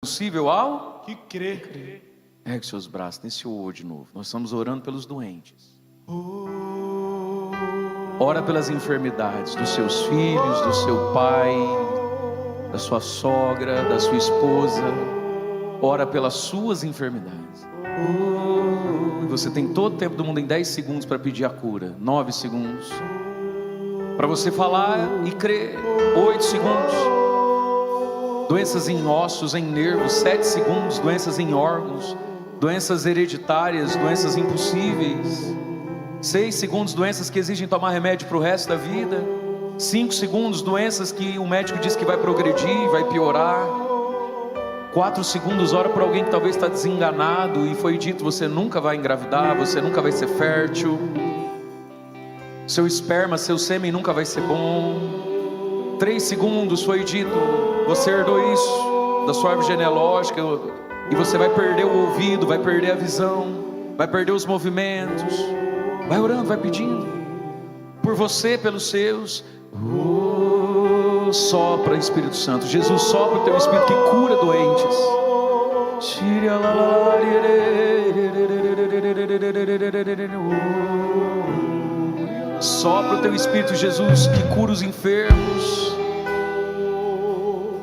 Possível ao que crê. Ergue seus braços nesse horror de novo. Nós estamos orando pelos doentes. Ora pelas enfermidades dos seus filhos, do seu pai, da sua sogra, da sua esposa. Ora pelas suas enfermidades. E você tem todo o tempo do mundo em 10 segundos para pedir a cura. 9 segundos para você falar e crer. 8 segundos. Doenças em ossos, em nervos. 7 segundos. Doenças em órgãos. Doenças hereditárias, doenças impossíveis. 6 segundos, doenças que exigem tomar remédio para o resto da vida. 5 segundos, doenças que o médico diz que vai progredir, vai piorar. 4 segundos, ora por alguém que talvez está desenganado e foi dito: você nunca vai engravidar, você nunca vai ser fértil, seu esperma, seu sêmen nunca vai ser bom. 3 segundos, foi dito: você herdou isso da sua árvore genealógica e você vai perder o ouvido, vai perder a visão, vai perder os movimentos. Vai orando, vai pedindo por você, pelos seus. Sopra, Espírito Santo. Jesus, sopra o teu Espírito que cura doentes. Sopra o teu Espírito, Jesus, que cura os enfermos.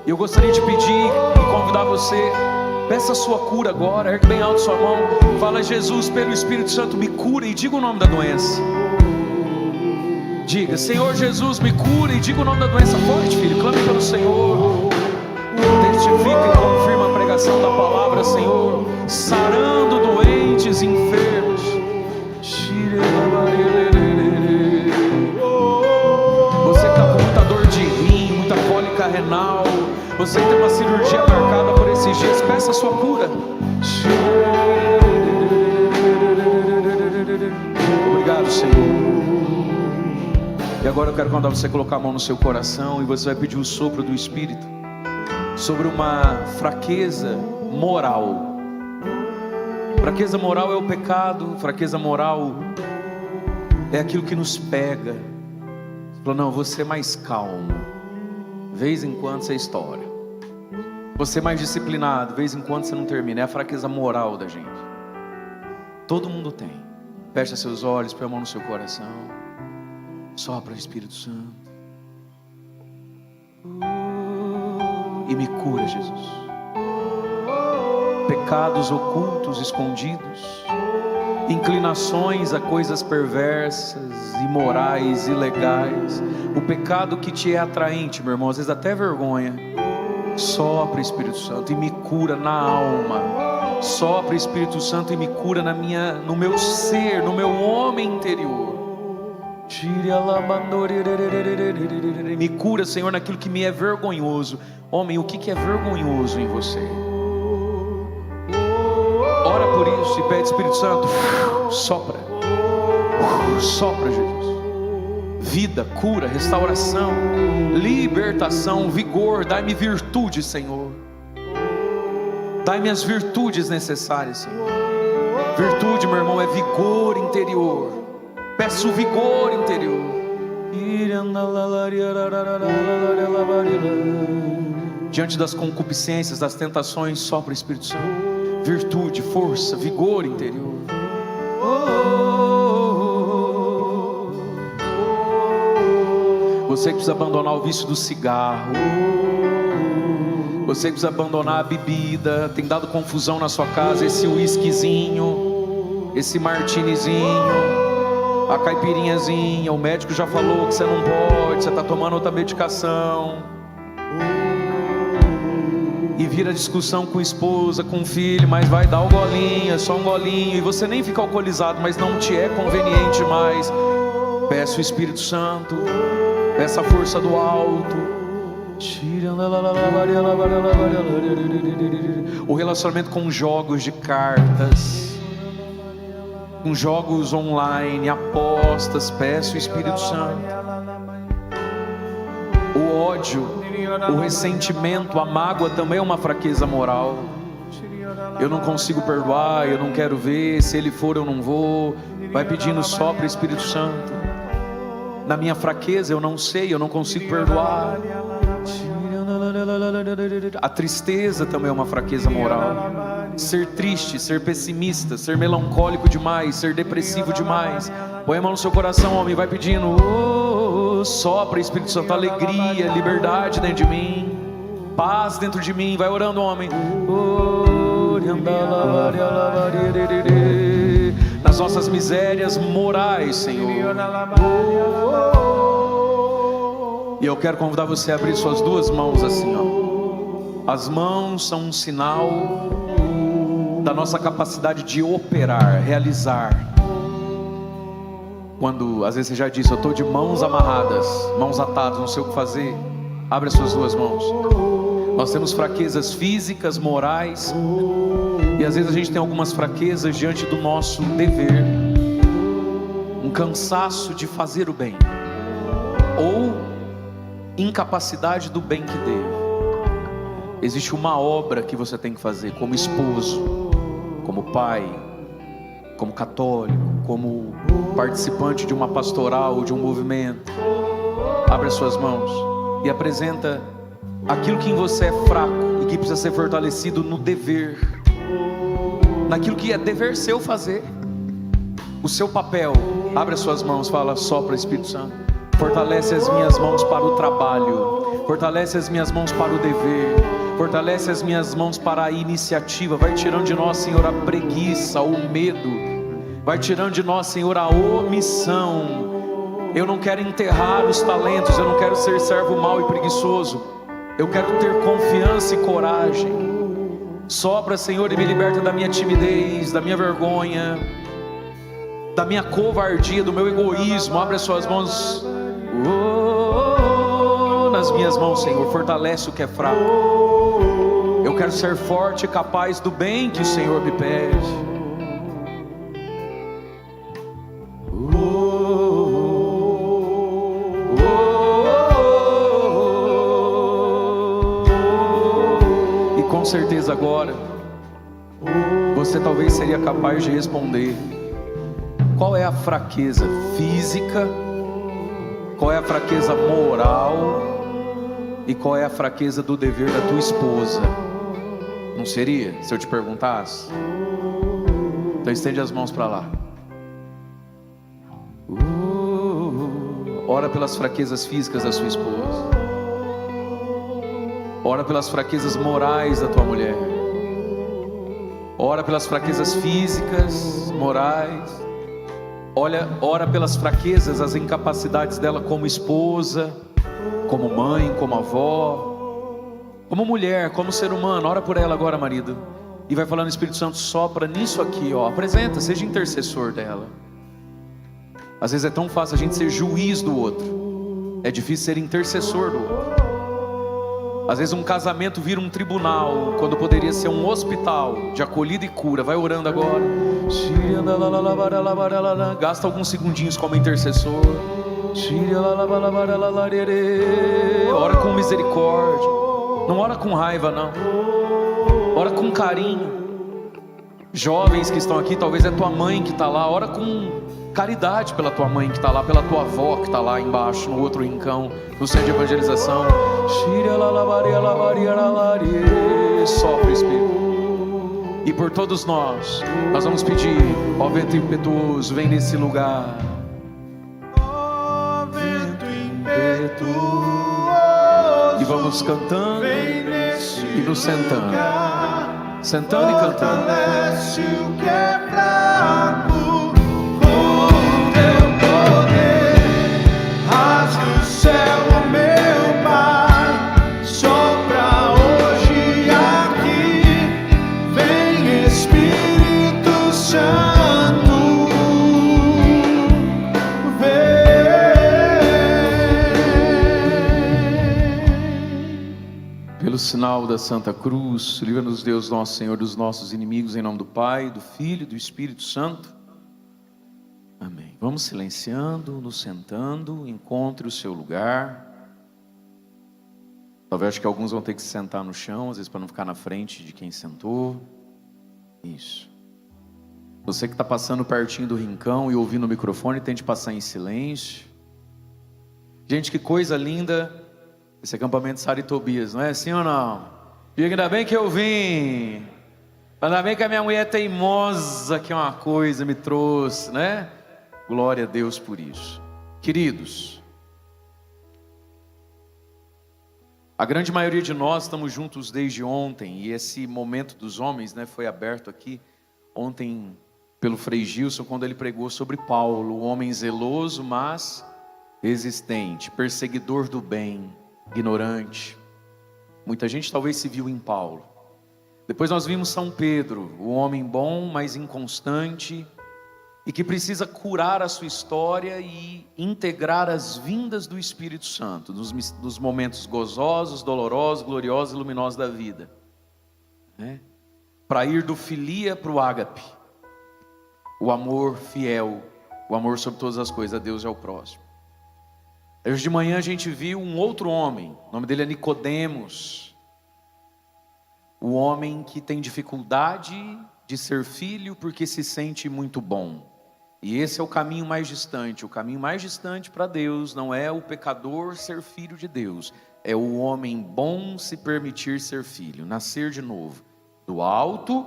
Eu gostaria de pedir e convidar você: peça a sua cura agora. Ergue bem alto sua mão. Fala: Jesus, pelo Espírito Santo, me cura. E diga o nome da doença. Diga: Senhor Jesus, me cura. E diga o nome da doença forte, filho. Clame pelo Senhor. Testifica e confirma a pregação da palavra, Senhor, sarando doentes e enfermos. Você que está com muita dor de rim, muita cólica renal, você tem uma cirurgia marcada por esses dias, peça a sua cura. Obrigado, Senhor. E agora eu quero convidar você a colocar a mão no seu coração e você vai pedir o sopro do Espírito sobre uma fraqueza moral. Fraqueza moral é o pecado, fraqueza moral é aquilo que nos pega. Você falou: não, você é mais calmo, de vez em quando você estoura. Você é mais disciplinado, de vez em quando você não termina. É a fraqueza moral da gente. Todo mundo tem. Fecha seus olhos, põe a mão no seu coração. Sopra, Espírito Santo. E me cura, Jesus. Pecados ocultos, escondidos, inclinações a coisas perversas, imorais, ilegais, o pecado que te é atraente, meu irmão, às vezes até vergonha. Sopra, Espírito Santo, e me cura na alma. Sopra, Espírito Santo, e me cura no meu ser, no meu homem interior. Me cura, Senhor, naquilo que me é vergonhoso. Homem, o que é vergonhoso em você? Ora por isso e pede: Espírito Santo, sopra. Sopra, Jesus. Vida, cura, restauração, libertação, vigor. Dai-me virtude, Senhor. Dai-me as virtudes necessárias, Senhor. Virtude, meu irmão, é vigor interior. Peço vigor interior. Diante das concupiscências, das tentações, sopra, Espírito Santo. Virtude, força, vigor interior. Você que precisa abandonar o vício do cigarro, você que precisa abandonar a bebida, tem dado confusão na sua casa, esse whiskyzinho, esse martinizinho, a caipirinhazinha, o médico já falou que você não pode, você está tomando outra medicação, e vira discussão com a esposa, com o filho, mas vai dar um golinho, é só um golinho, e você nem fica alcoolizado, mas não te é conveniente mais. Peça o Espírito Santo, peça a força do alto. O relacionamento com jogos de cartas, com jogos online, apostas, peço o Espírito Santo. O ódio, o ressentimento, a mágoa também é uma fraqueza moral. Eu não consigo perdoar, eu não quero ver, se ele for eu não vou. Vai pedindo: sopra, Espírito Santo. Na minha fraqueza eu não sei, eu não consigo perdoar. A tristeza também é uma fraqueza moral. Ser triste, ser pessimista, ser melancólico demais, ser depressivo demais. Põe a mão no seu coração, homem, vai pedindo. Sopra, Espírito Santo, alegria, liberdade dentro de mim, paz dentro de mim. Vai orando, homem. Nas nossas misérias morais, Senhor. E eu quero convidar você a abrir suas duas mãos assim, ó. As mãos são um sinal da nossa capacidade de operar, realizar. Quando às vezes você já disse, eu estou de mãos amarradas, mãos atadas, não sei o que fazer, abre as suas duas mãos. Nós temos fraquezas físicas, morais, e às vezes a gente tem algumas fraquezas diante do nosso dever, um cansaço de fazer o bem, ou incapacidade do bem que devo. Existe uma obra que você tem que fazer como esposo, como pai, como católico, como participante de uma pastoral, de um movimento. Abre as suas mãos e apresenta aquilo que em você é fraco e que precisa ser fortalecido no dever, naquilo que é dever seu fazer, o seu papel. Abre as suas mãos, fala: sopra, Espírito Santo, fortalece as minhas mãos para o trabalho, fortalece as minhas mãos para o dever, fortalece as minhas mãos para a iniciativa. Vai tirando de nós, Senhor, a preguiça, o medo. Vai tirando de nós, Senhor, a omissão. Eu não quero enterrar os talentos, eu não quero ser servo mau e preguiçoso. Eu quero ter confiança e coragem. Sopra, Senhor, e me liberta da minha timidez, da minha vergonha, da minha covardia, do meu egoísmo. Abre as suas mãos. Nas minhas mãos, Senhor, fortalece o que é fraco. Eu quero ser forte e capaz do bem que o Senhor me pede. E com certeza agora você talvez seria capaz de responder: qual é a fraqueza física, qual é a fraqueza moral e qual é a fraqueza do dever da tua esposa? Não seria, se eu te perguntasse? Então estende as mãos para lá. Ora pelas fraquezas físicas da sua esposa. Ora pelas fraquezas morais da tua mulher. Ora pelas fraquezas físicas, morais. Ora pelas fraquezas, as incapacidades dela como esposa, como mãe, como avó, como mulher, como ser humano. Ora por ela agora, marido. E vai falando: Espírito Santo, sopra nisso aqui, ó. Apresenta, seja intercessor dela. Às vezes é tão fácil a gente ser juiz do outro, é difícil ser intercessor do outro. Às vezes um casamento vira um tribunal, quando poderia ser um hospital de acolhida e cura. Vai orando agora. Gasta alguns segundinhos como intercessor. Ora com misericórdia. Não ora com raiva, não. Ora com carinho. Jovens que estão aqui, talvez é tua mãe que está lá. Ora com caridade pela tua mãe que está lá, pela tua avó que está lá embaixo, no outro rincão, no centro de evangelização. Sopra, Espírito. E por todos nós vamos pedir: ó vento impetuoso, vem nesse lugar. Ó vento impetuoso. E vamos cantando e nos sentando. Sentando e cantando. Fortalece o que é fraco. Pelo sinal da Santa Cruz, livra-nos Deus nosso Senhor dos nossos inimigos, em nome do Pai, do Filho e do Espírito Santo. Amém. Vamos silenciando, nos sentando. Encontre o seu lugar. Talvez acho que alguns vão ter que se sentar no chão, às vezes para não ficar na frente de quem sentou. Isso. Você que está passando pertinho do rincão e ouvindo o microfone, tente passar em silêncio. Gente, que coisa linda Esse acampamento Sara e Tobias, não é assim ou não? Diga, ainda bem que eu vim. Ainda bem que a minha mulher teimosa, que é uma coisa, me trouxe, né? Glória a Deus por isso. Queridos, a grande maioria de nós estamos juntos desde ontem, e esse momento dos homens, né, foi aberto aqui ontem pelo Frei Gilson, quando ele pregou sobre Paulo, o homem zeloso, mas resistente, perseguidor do bem, ignorante. Muita gente talvez se viu em Paulo. Depois nós vimos São Pedro, o homem bom, mas inconstante, e que precisa curar a sua história e integrar as vindas do Espírito Santo, nos momentos gozosos, dolorosos, gloriosos e luminosos da vida, né? Para ir do filia para o ágape, o amor fiel, o amor sobre todas as coisas, a Deus e ao próximo. Hoje de manhã a gente viu um outro homem, o nome dele é Nicodemos, o homem que tem dificuldade de ser filho porque se sente muito bom. E esse é o caminho mais distante. O caminho mais distante para Deus não é o pecador ser filho de Deus, é o homem bom se permitir ser filho, nascer de novo, do alto,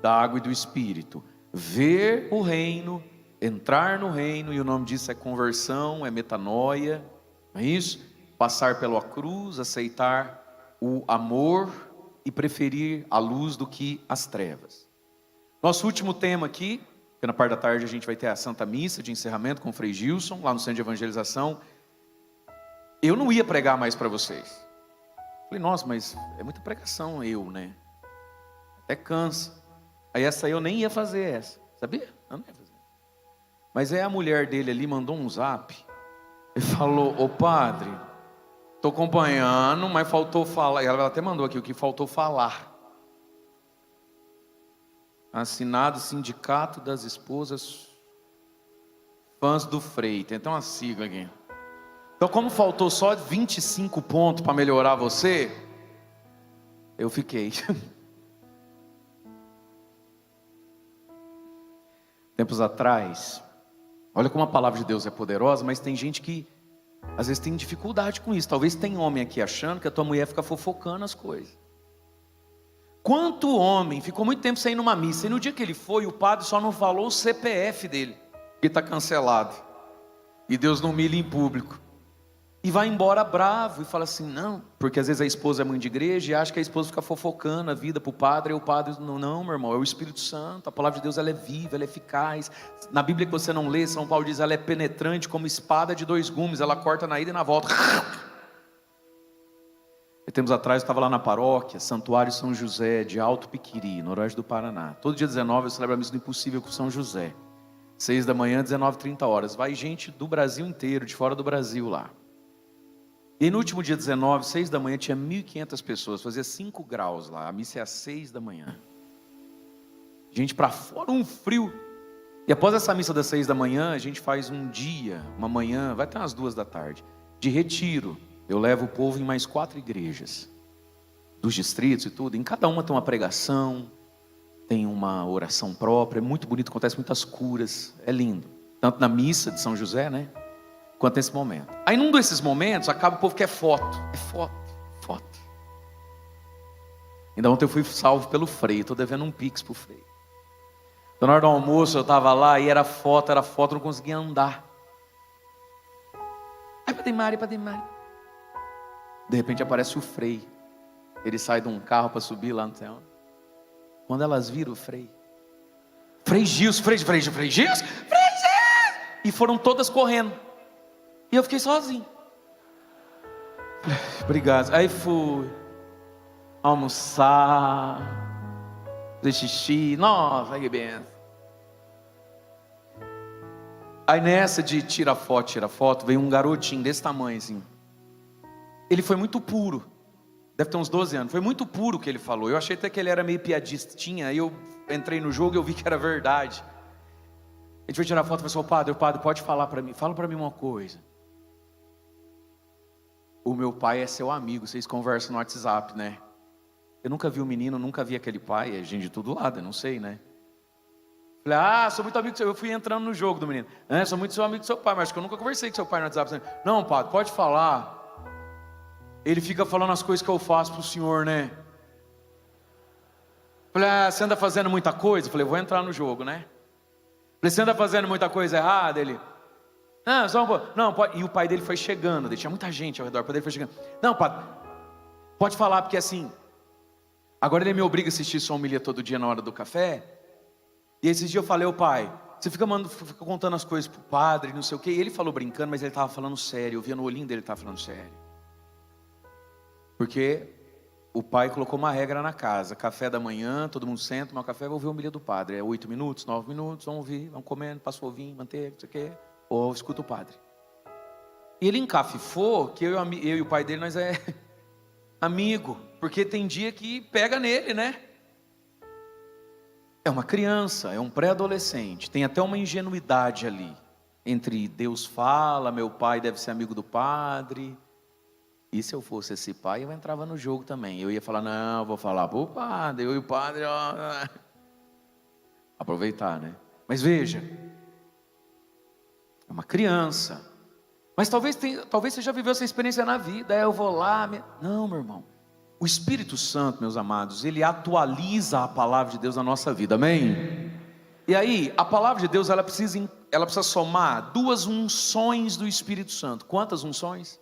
da água e do Espírito, ver o reino, entrar no reino, e o nome disso é conversão, é metanoia, não é isso? Passar pela cruz, aceitar o amor e preferir a luz do que as trevas. Nosso último tema aqui, porque na parte da tarde a gente vai ter a Santa Missa de encerramento com o Frei Gilson, lá no Centro de Evangelização. Eu não ia pregar mais para vocês. Falei, nossa, mas é muita pregação né? Até cansa. Aí essa eu nem ia fazer essa, sabia? Eu não ia fazer. Mas aí a mulher dele ali mandou um zap e falou, ô padre, estou acompanhando, mas faltou falar. E ela até mandou aqui o que faltou falar. Assinado Sindicato das Esposas Fãs do Frei. Tem até uma sigla aqui. Então, como faltou só 25 pontos para melhorar você, eu fiquei. Tempos atrás, olha como a palavra de Deus é poderosa, mas tem gente que às vezes tem dificuldade com isso. Talvez tem homem aqui achando que a tua mulher fica fofocando as coisas. Quanto homem ficou muito tempo sem ir numa missa, e no dia que ele foi, o padre só não falou o CPF dele, que está cancelado, e Deus não humilha em público, e vai embora bravo, e fala assim, não, porque às vezes a esposa é mãe de igreja, e acha que a esposa fica fofocando a vida para o padre, e o padre, não, meu irmão, é o Espírito Santo, a palavra de Deus ela é viva, ela é eficaz, na Bíblia que você não lê, São Paulo diz, ela é penetrante como espada de 2 gumes, ela corta na ida e na volta. E tempos atrás eu estava lá na paróquia, Santuário São José de Alto Piquiri, noroeste do Paraná. Todo dia 19 eu celebro a missa do impossível com São José. 6 da manhã, 19h30. Vai gente do Brasil inteiro, de fora do Brasil lá. E no último dia 19, 6 da manhã, tinha 1.500 pessoas, fazia 5 graus lá. A missa é às 6 da manhã. Gente para fora, um frio. E após essa missa das 6 da manhã, a gente faz um dia, uma manhã, vai até umas 2 da tarde, de retiro. Eu levo o povo em mais 4 igrejas, dos distritos e tudo. Em cada uma tem uma pregação, tem uma oração própria. É muito bonito, acontece muitas curas. É lindo. Tanto na missa de São José, né? Quanto nesse momento. Aí num desses momentos, acaba o povo quer foto. É foto. Ainda ontem eu fui salvo pelo Frei. Estou devendo um pix pro Frei. Então na hora do almoço eu estava lá e era foto, eu não conseguia andar. Ai, Padre Mário. De repente aparece o Frei. Ele sai de um carro para subir lá no céu. Quando elas viram o Frei Gilson. E foram todas correndo. E eu fiquei sozinho. Obrigado. Aí fui almoçar, fazer xixi. Nossa, que benção. Aí nessa de tira foto, veio um garotinho desse tamanho assim. Ele foi muito puro, deve ter uns 12 anos, foi muito puro o que ele falou. Eu achei até que ele era meio piadistinha, aí eu entrei no jogo e eu vi que era verdade. A gente foi tirar foto e falou assim, padre, pode falar para mim, fala para mim uma coisa. O meu pai é seu amigo, vocês conversam no WhatsApp, né? Eu nunca vi o menino, nunca vi aquele pai, é gente de todo lado, eu não sei, né? Falei, sou muito amigo do seu, eu fui entrando no jogo do menino. Sou muito seu amigo do seu pai, mas acho que eu nunca conversei com seu pai no WhatsApp. Não, padre, pode falar. ele fica falando as coisas que eu faço pro senhor, né? Falei, você anda fazendo muita coisa? Falei, vou entrar no jogo, né? Falei, você anda fazendo muita coisa errada? Ele, não, só um pouco. Não, pode. E o pai dele foi chegando, tinha muita gente ao redor, o pai dele foi chegando. Não, padre, pode falar, porque assim, agora ele me obriga a assistir sua homilia todo dia na hora do café. E esses dias eu falei, pai, você fica contando as coisas pro padre, não sei o quê. E ele falou brincando, mas ele estava falando sério. Eu via no olhinho dele que ele estava falando sério. Porque o pai colocou uma regra na casa: café da manhã, todo mundo senta, toma café, vai ouvir a homilia do padre. É 8 minutos, 9 minutos, vamos ouvir, vamos comendo, passa o ovinho, manteiga, não sei o quê. Ou escuta o padre. E ele encafifou que eu e o pai dele, nós é amigo. Porque tem dia que pega nele, né? É uma criança, é um pré-adolescente. Tem até uma ingenuidade ali. Entre Deus fala, meu pai deve ser amigo do padre. E se eu fosse esse pai, eu entrava no jogo também. Eu ia falar, não, vou falar pro padre. Eu e o padre, ó. Aproveitar, né? Mas veja, é uma criança. Mas talvez você já viveu essa experiência na vida. Eu vou lá. Não, meu irmão. O Espírito Santo, meus amados, ele atualiza a palavra de Deus na nossa vida, amém? E aí, a palavra de Deus, ela precisa somar 2 unções do Espírito Santo. Quantas unções?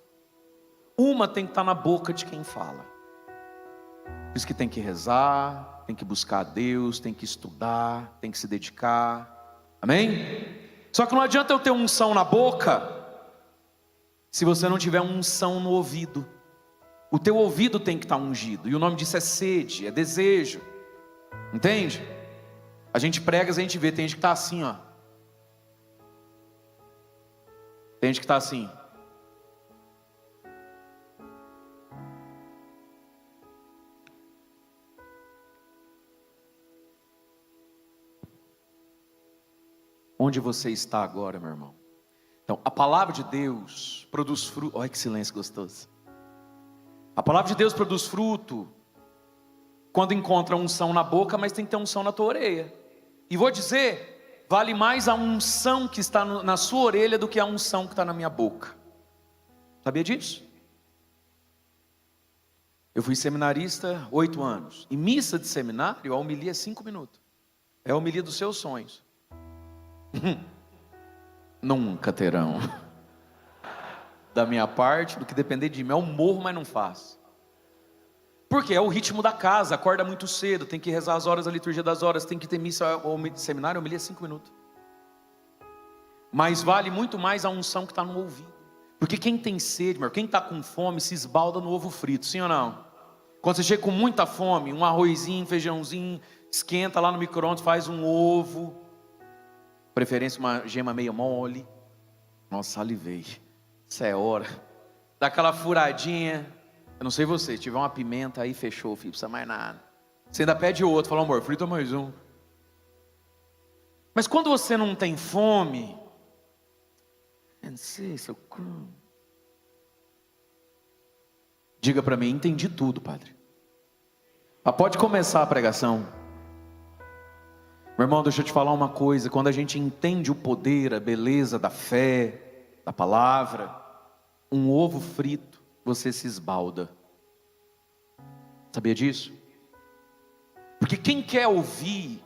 Uma tem que estar na boca de quem fala. Por isso que tem que rezar, tem que buscar a Deus, tem que estudar, tem que se dedicar, amém? Só que não adianta eu ter unção na boca, se você não tiver unção no ouvido. O teu ouvido tem que estar ungido. E o nome disso é sede, é desejo. Entende? A gente prega, a gente vê. Tem gente que está assim, ó. Tem gente que está assim. Onde você está agora, meu irmão? Então, a palavra de Deus produz fruto. Olha que silêncio gostoso. A palavra de Deus produz fruto quando encontra unção na boca, mas tem que ter unção na tua orelha. E vou dizer, vale mais a unção que está na sua orelha do que a unção que está na minha boca. Sabia disso? Eu fui seminarista 8 anos. E missa de seminário, a homilia é 5 minutos. É a homilia dos seus sonhos. Nunca terão. Da minha parte, do que depender de mim. Eu morro, mas não faço. Porque é o ritmo da casa. Acorda muito cedo, tem que rezar as horas da liturgia das horas, tem que ter missa ou seminário, homilia 5 minutos. Mas vale muito mais a unção que está no ouvido. Porque quem tem sede, quem está com fome, se esbalda no ovo frito, sim ou não? Quando você chega com muita fome, um arrozinho, feijãozinho, esquenta lá no micro-ondas, faz um ovo, preferência uma gema meio mole. Nossa, salivei. Isso é hora. Dá aquela furadinha. Eu não sei você, tiver uma pimenta aí, fechou, filho, não precisa mais nada. Você ainda pede outro, fala, amor, frita mais um. Mas quando você não tem fome, diga para mim, entendi tudo, padre. Pode começar a pregação. Meu irmão, deixa eu te falar uma coisa. Quando a gente entende o poder, a beleza da fé, da palavra, um ovo frito, você se esbalda. Sabia disso? Porque quem quer ouvir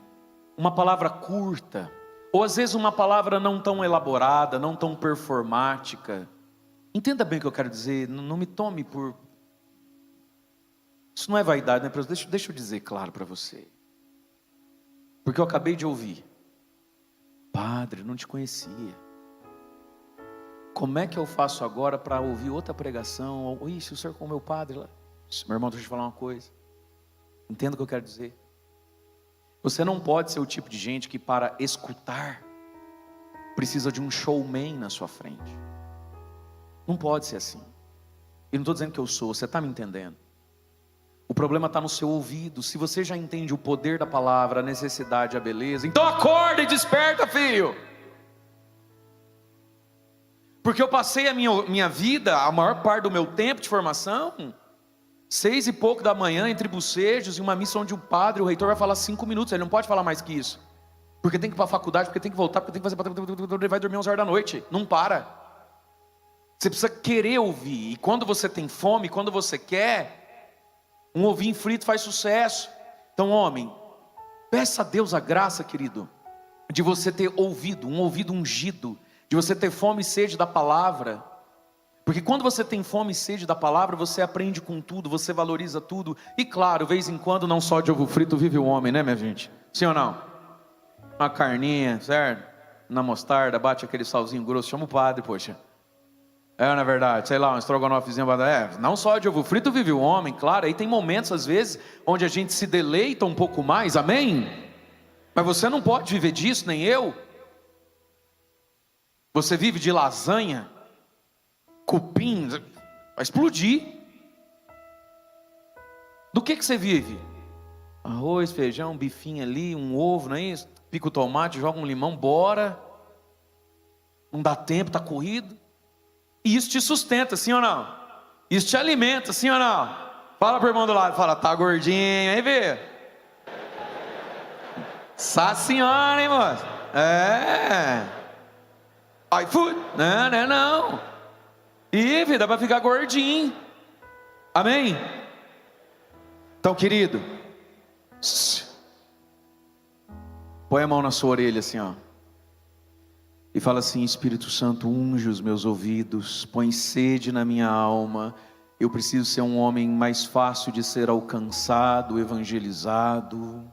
uma palavra curta, ou às vezes uma palavra não tão elaborada, não tão performática, entenda bem o que eu quero dizer, não me tome por... Isso não é vaidade, né? Deixa eu dizer claro para você. Porque eu acabei de ouvir. Padre, não te conhecia. Como é que eu faço agora para ouvir outra pregação? Ixi, o senhor com o meu padre lá. Meu irmão, deixa eu te falar uma coisa. Entenda o que eu quero dizer. Você não pode ser o tipo de gente que para escutar precisa de um showman na sua frente. Não pode ser assim. E não estou dizendo que eu sou, você está me entendendo? O problema está no seu ouvido. Se você já entende o poder da palavra, a necessidade, a beleza, então acorda e desperta, filho. Porque eu passei a minha vida, a maior parte do meu tempo de formação, 6 e pouco da manhã, entre bocejos, e uma missa onde o padre, o reitor vai falar 5 minutos, ele não pode falar mais que isso. Porque tem que ir para a faculdade, porque tem que voltar, porque tem que fazer, ele vai dormir 11 horas da noite, não para. Você precisa querer ouvir. E quando você tem fome, quando você quer, um ovinho frito faz sucesso. Então, homem, peça a Deus a graça, querido, de você ter ouvido, um ouvido ungido, de você ter fome e sede da palavra. Porque quando você tem fome e sede da palavra, você aprende com tudo, você valoriza tudo. E claro, de vez em quando, não só de ovo frito vive o homem, né, minha gente? Sim ou não? Uma carninha, certo? Na mostarda, bate aquele salzinho grosso, chama o padre, poxa. Na verdade, sei lá, um estrogonofezinho. Não só de ovo frito vive o homem, claro. Aí tem momentos, às vezes, onde a gente se deleita um pouco mais, amém? Mas você não pode viver disso, nem eu. Você vive de lasanha, cupim, vai explodir. Do que você vive? Arroz, feijão, bifinho ali, um ovo, não é isso? Pica o tomate, joga um limão, bora. Não dá tempo, tá corrido. E isso te sustenta, sim ou não? Isso te alimenta, sim ou não? Fala pro irmão do lado, fala, tá gordinho, hein, Vê? Sá senhora, hein, moço? iFood? Não. Ih, filho, dá pra ficar gordinho. Amém? Então, querido, põe a mão na sua orelha assim, ó. E fala assim: Espírito Santo, unge os meus ouvidos, põe sede na minha alma. Eu preciso ser um homem mais fácil de ser alcançado, evangelizado.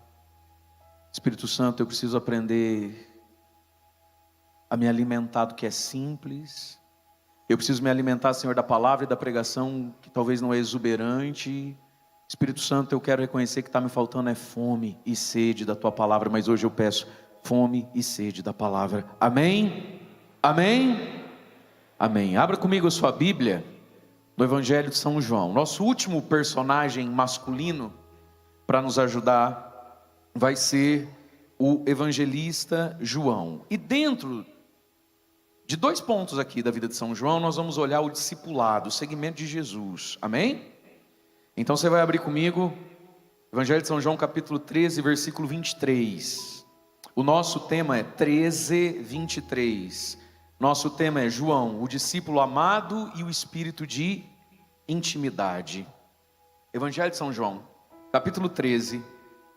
Espírito Santo, eu preciso aprender a me alimentar do que é simples. Eu preciso me alimentar, Senhor, da palavra e da pregação que talvez não é exuberante. Espírito Santo, eu quero reconhecer que está me faltando é fome e sede da Tua palavra, mas hoje eu peço fome e sede da palavra. Amém? Amém? Amém. Abra comigo a sua Bíblia no Evangelho de São João. Nosso último personagem masculino para nos ajudar vai ser o evangelista João. E dentro de 2 pontos aqui da vida de São João, nós vamos olhar o discipulado, o seguimento de Jesus. Amém? Então você vai abrir comigo Evangelho de São João, capítulo 13, versículo 23. O nosso tema é 13, 23. Nosso tema é João, o discípulo amado e o espírito de intimidade. Evangelho de São João, capítulo 13,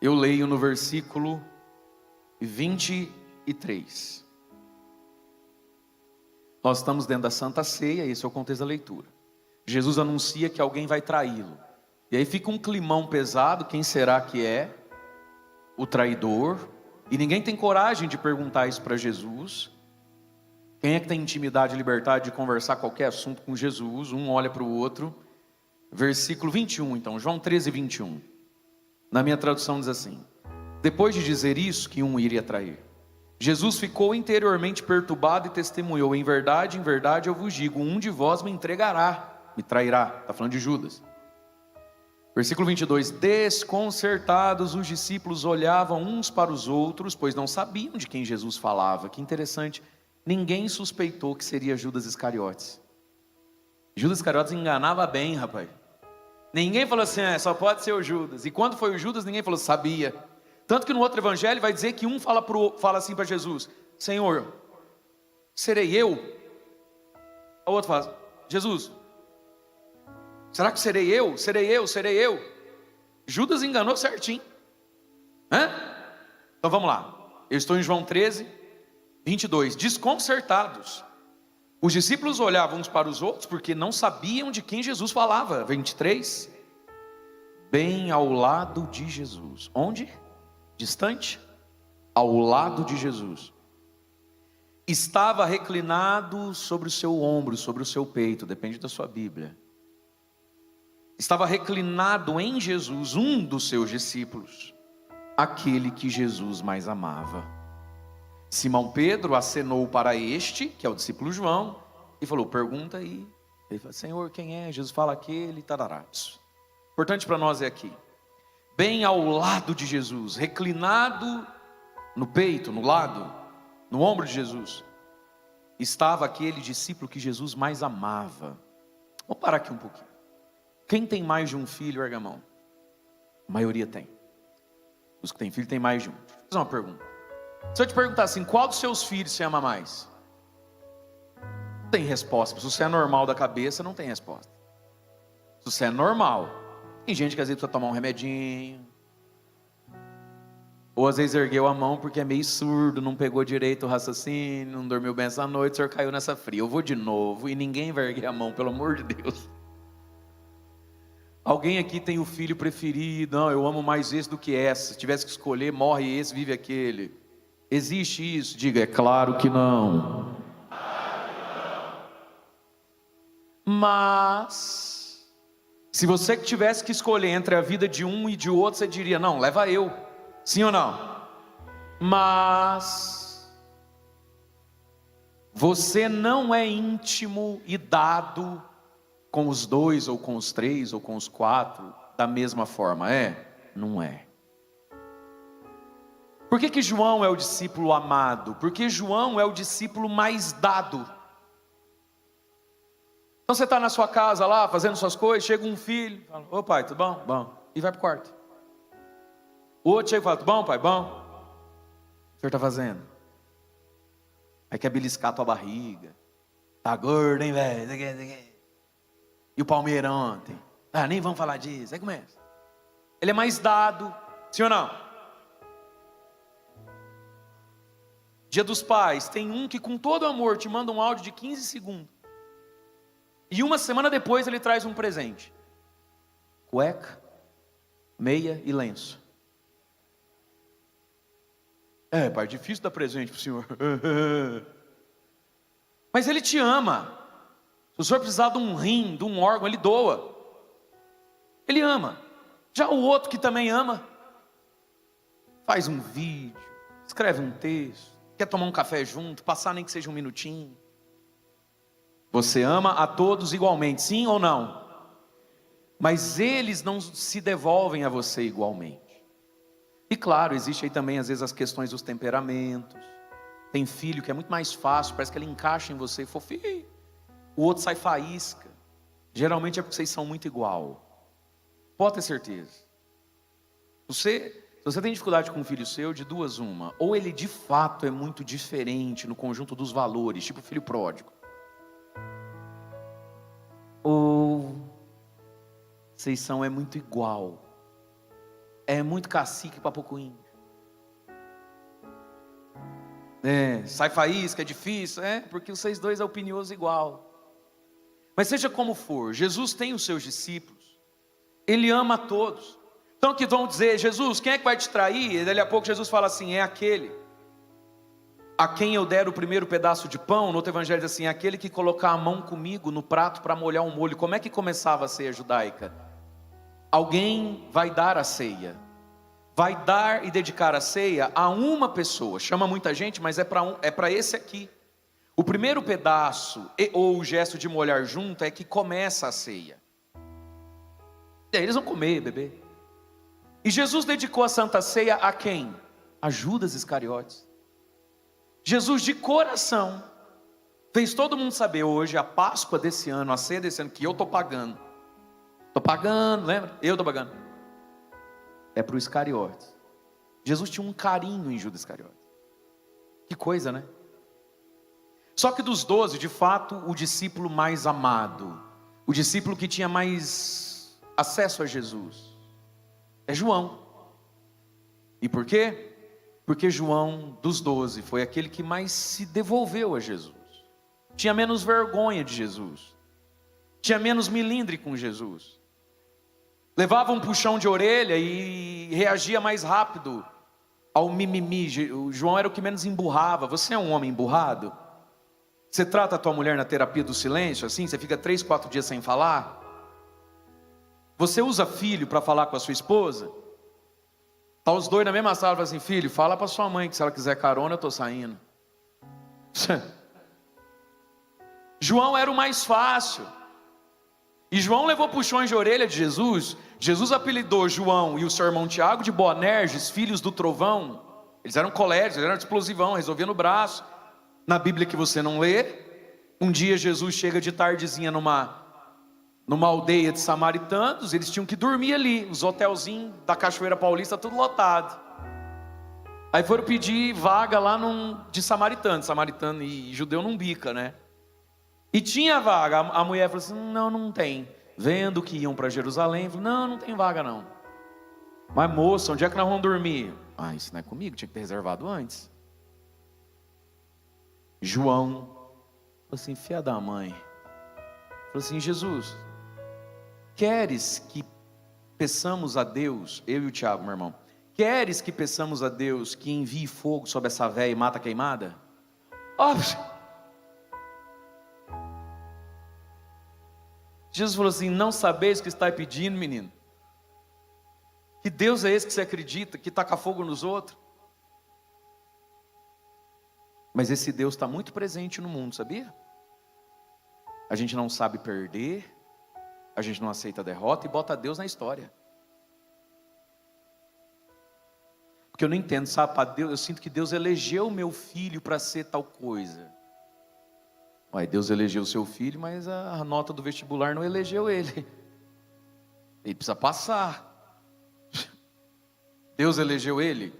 eu leio no versículo 23. Nós estamos dentro da Santa Ceia, esse é o contexto da leitura. Jesus anuncia que alguém vai traí-lo. E aí fica um climão pesado, quem será que é o traidor? E ninguém tem coragem de perguntar isso para Jesus. Quem é que tem intimidade e liberdade de conversar qualquer assunto com Jesus? Um olha para o outro. Versículo 21, então, João 13, 21. Na minha tradução diz assim: depois de dizer isso, que um iria trair, Jesus ficou interiormente perturbado e testemunhou: em verdade eu vos digo, um de vós me entregará, me trairá. Está falando de Judas. Versículo 22, desconcertados os discípulos olhavam uns para os outros, pois não sabiam de quem Jesus falava. Que interessante, ninguém suspeitou que seria Judas Iscariotes. Judas Iscariotes enganava bem, rapaz. Ninguém falou assim, só pode ser o Judas. E quando foi o Judas, ninguém falou, sabia. Tanto que no outro evangelho vai dizer que um fala assim para Jesus: Senhor, serei eu? O outro fala: Jesus, será que serei eu? Serei eu? Judas enganou certinho. Então vamos lá. Eu estou em João 13, 22. Desconcertados, os discípulos olhavam uns para os outros porque não sabiam de quem Jesus falava. 23. Bem ao lado de Jesus. Onde? Distante? Ao lado de Jesus. Estava reclinado sobre o seu ombro, sobre o seu peito, depende da sua Bíblia. Estava reclinado em Jesus um dos seus discípulos, aquele que Jesus mais amava. Simão Pedro acenou para este, que é o discípulo João, e falou: pergunta aí. Ele falou: Senhor, quem é? Jesus fala: aquele, tarará. Importante para nós é aqui, bem ao lado de Jesus, reclinado no peito, no lado, no ombro de Jesus, estava aquele discípulo que Jesus mais amava. Vamos parar aqui um pouquinho. Quem tem mais de um filho, erga a mão. A maioria tem. Os que têm filho têm mais de um. Deixa eu fazer uma pergunta. Se eu te perguntar assim, qual dos seus filhos você ama mais? Não tem resposta. Se você é normal da cabeça, não tem resposta. Se você é normal. Tem gente que às vezes precisa tomar um remedinho. Ou às vezes ergueu a mão porque é meio surdo, não pegou direito o raciocínio, não dormiu bem essa noite, o senhor caiu nessa fria. Eu vou de novo e ninguém vai erguer a mão, pelo amor de Deus. Alguém aqui tem o filho preferido, não, eu amo mais esse do que essa. Se tivesse que escolher, morre esse, vive aquele. Existe isso? Diga, é claro que não. Mas, se você tivesse que escolher entre a vida de um e de outro, você diria, não, leva eu. Sim ou não? Mas você não é íntimo e dado com os dois, ou com os três, ou com os quatro, da mesma forma, é? Não é. Por que João é o discípulo amado? Porque João é o discípulo mais dado. Então você está na sua casa lá, fazendo suas coisas, chega um filho, fala, ô pai, tudo bom? Bom. E vai para o quarto. O outro chega e fala, tudo bom pai? Bom. O que o senhor está fazendo? Aí quer beliscar a tua barriga. Tá gordo, hein, velho? E o Palmeiras ontem? Ah, nem vamos falar disso. Aí começa. Ele é mais dado, sim ou não? Dia dos Pais, tem um que com todo amor te manda um áudio de 15 segundos. E uma semana depois ele traz um presente. Cueca, meia e lenço. É, pai, difícil dar presente pro senhor. Mas ele te ama. Se o senhor precisar de um rim, de um órgão, ele doa. Ele ama. Já o outro que também ama, faz um vídeo, escreve um texto, quer tomar um café junto, passar nem que seja um minutinho. Você ama a todos igualmente, sim ou não? Mas eles não se devolvem a você igualmente. E claro, existe aí também às vezes as questões dos temperamentos. Tem filho que é muito mais fácil, parece que ele encaixa em você, fofinho. O outro sai faísca. Geralmente é porque vocês são muito igual. Pode ter certeza. Se você tem dificuldade com um filho seu, de duas uma. Ou ele de fato é muito diferente no conjunto dos valores, tipo filho pródigo. Ou vocês são muito igual. É muito cacique para pouco índio. Sai faísca, é difícil. Porque vocês dois é opinioso igual. Mas seja como for, Jesus tem os seus discípulos. Ele ama a todos. Então que vão dizer, Jesus, quem é que vai te trair? E dali a pouco Jesus fala assim, é aquele a quem eu der o primeiro pedaço de pão. No outro evangelho diz assim, é aquele que colocar a mão comigo no prato para molhar um molho. Como é que começava a ceia judaica? Alguém vai dar a ceia. Vai dar e dedicar a ceia a uma pessoa. Chama muita gente, mas é para esse aqui. O primeiro pedaço, ou o gesto de molhar junto, é que começa a ceia. E aí eles vão comer, beber. E Jesus dedicou a Santa Ceia a quem? A Judas Iscariotes. Jesus de coração fez todo mundo saber hoje, a Páscoa desse ano, a ceia desse ano, que eu estou pagando. Estou pagando, lembra? Eu estou pagando. É para o Iscariotes. Jesus tinha um carinho em Judas Iscariotes. Que coisa, né? Só que dos 12, de fato, o discípulo mais amado, o discípulo que tinha mais acesso a Jesus, é João. E por quê? Porque João, dos 12, foi aquele que mais se devolveu a Jesus. Tinha menos vergonha de Jesus. Tinha menos milindre com Jesus. Levava um puxão de orelha e reagia mais rápido ao mimimi. O João era o que menos emburrava. Você é um homem emburrado? Você trata a tua mulher na terapia do silêncio, assim? Você fica 3, 4 dias sem falar? Você usa filho para falar com a sua esposa? Tá os dois na mesma sala, fala assim, filho, fala para sua mãe que se ela quiser carona eu estou saindo. João era o mais fácil. E João levou puxões de orelha de Jesus. Jesus apelidou João e o seu irmão Tiago de Boanerges, filhos do trovão. Eles eram colégios, eles eram explosivão, resolvia no braço. Na Bíblia que você não lê, um dia Jesus chega de tardezinha numa aldeia de samaritanos. Eles tinham que dormir ali, os hotelzinhos da Cachoeira Paulista tudo lotado. Aí foram pedir vaga lá de samaritano. Samaritano e judeu não bica, né? E tinha vaga. A mulher falou assim: não, não tem. Vendo que iam para Jerusalém, falou: não, não tem vaga não. Mas moça, onde é que nós vamos dormir? Ah, isso não é comigo, tinha que ter reservado antes. João falou assim: filha da mãe. Falou assim: Jesus, queres que peçamos a Deus, eu e o Tiago, meu irmão, queres que peçamos a Deus que envie fogo sobre essa véia e mata a queimada? Óbvio. Jesus falou assim: não sabeis o que está pedindo, menino? Que Deus é esse que você acredita, que taca fogo nos outros? Mas esse Deus está muito presente no mundo, sabia? A gente não sabe perder, a gente não aceita a derrota e bota Deus na história. Porque eu não entendo, sabe, para Deus, eu sinto que Deus elegeu o meu filho para ser tal coisa. Ué, Deus elegeu o seu filho, mas a nota do vestibular não elegeu ele. Ele precisa passar. Deus elegeu ele.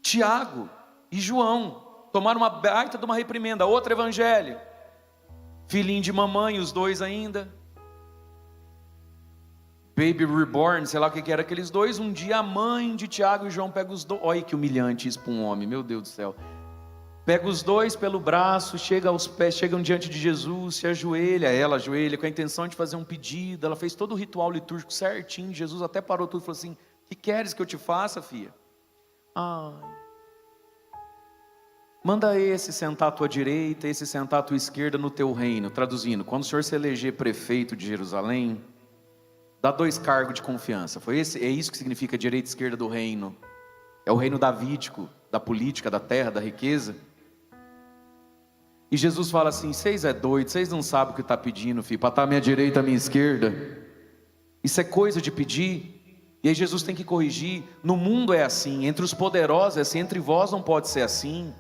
Tiago e João tomaram uma baita de uma reprimenda. Outro evangelho. Filhinho de mamãe, os dois ainda. Baby reborn, sei lá o que era aqueles dois. Um dia a mãe de Tiago e João pega os dois. Olha que humilhante isso para um homem, meu Deus do céu. Pega os dois pelo braço, chega aos pés, chegam diante de Jesus, se ajoelha, ela ajoelha com a intenção de fazer um pedido. Ela fez todo o ritual litúrgico certinho. Jesus até parou tudo e falou assim: que queres que eu te faça, filha? Manda esse sentar à tua direita, esse sentar à tua esquerda no teu reino. Traduzindo, quando o Senhor se eleger prefeito de Jerusalém, dá 2 cargos de confiança. É isso que significa direita e esquerda do reino. É o reino davídico, da política, da terra, da riqueza. E Jesus fala assim: vocês é doido, vocês não sabem o que está pedindo, filho, para estar à minha direita, à minha esquerda. Isso é coisa de pedir. E aí Jesus tem que corrigir. No mundo é assim, entre os poderosos é assim, entre vós não pode ser assim.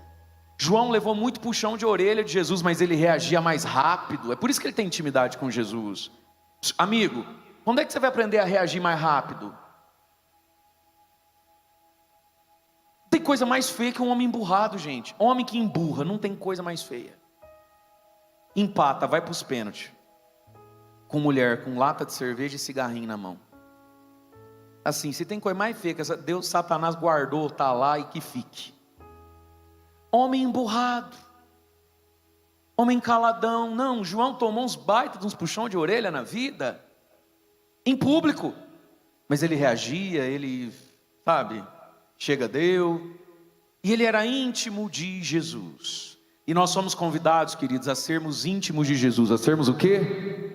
João levou muito puxão de orelha de Jesus, mas ele reagia mais rápido. É por isso que ele tem intimidade com Jesus. Amigo, quando é que você vai aprender a reagir mais rápido? Tem coisa mais feia que um homem emburrado, gente. Homem que emburra, não tem coisa mais feia. Empata, vai para os pênaltis. Com mulher, com lata de cerveja e cigarrinho na mão. Assim, se tem coisa mais feia que essa, Deus, Satanás guardou, tá lá e que fique. Homem emburrado. Homem caladão. Não, João tomou uns baitas, uns puxão de orelha na vida. Em público. Mas ele reagia, ele, sabe, chega, deu. E ele era íntimo de Jesus. E nós somos convidados, queridos, a sermos íntimos de Jesus. A sermos o quê?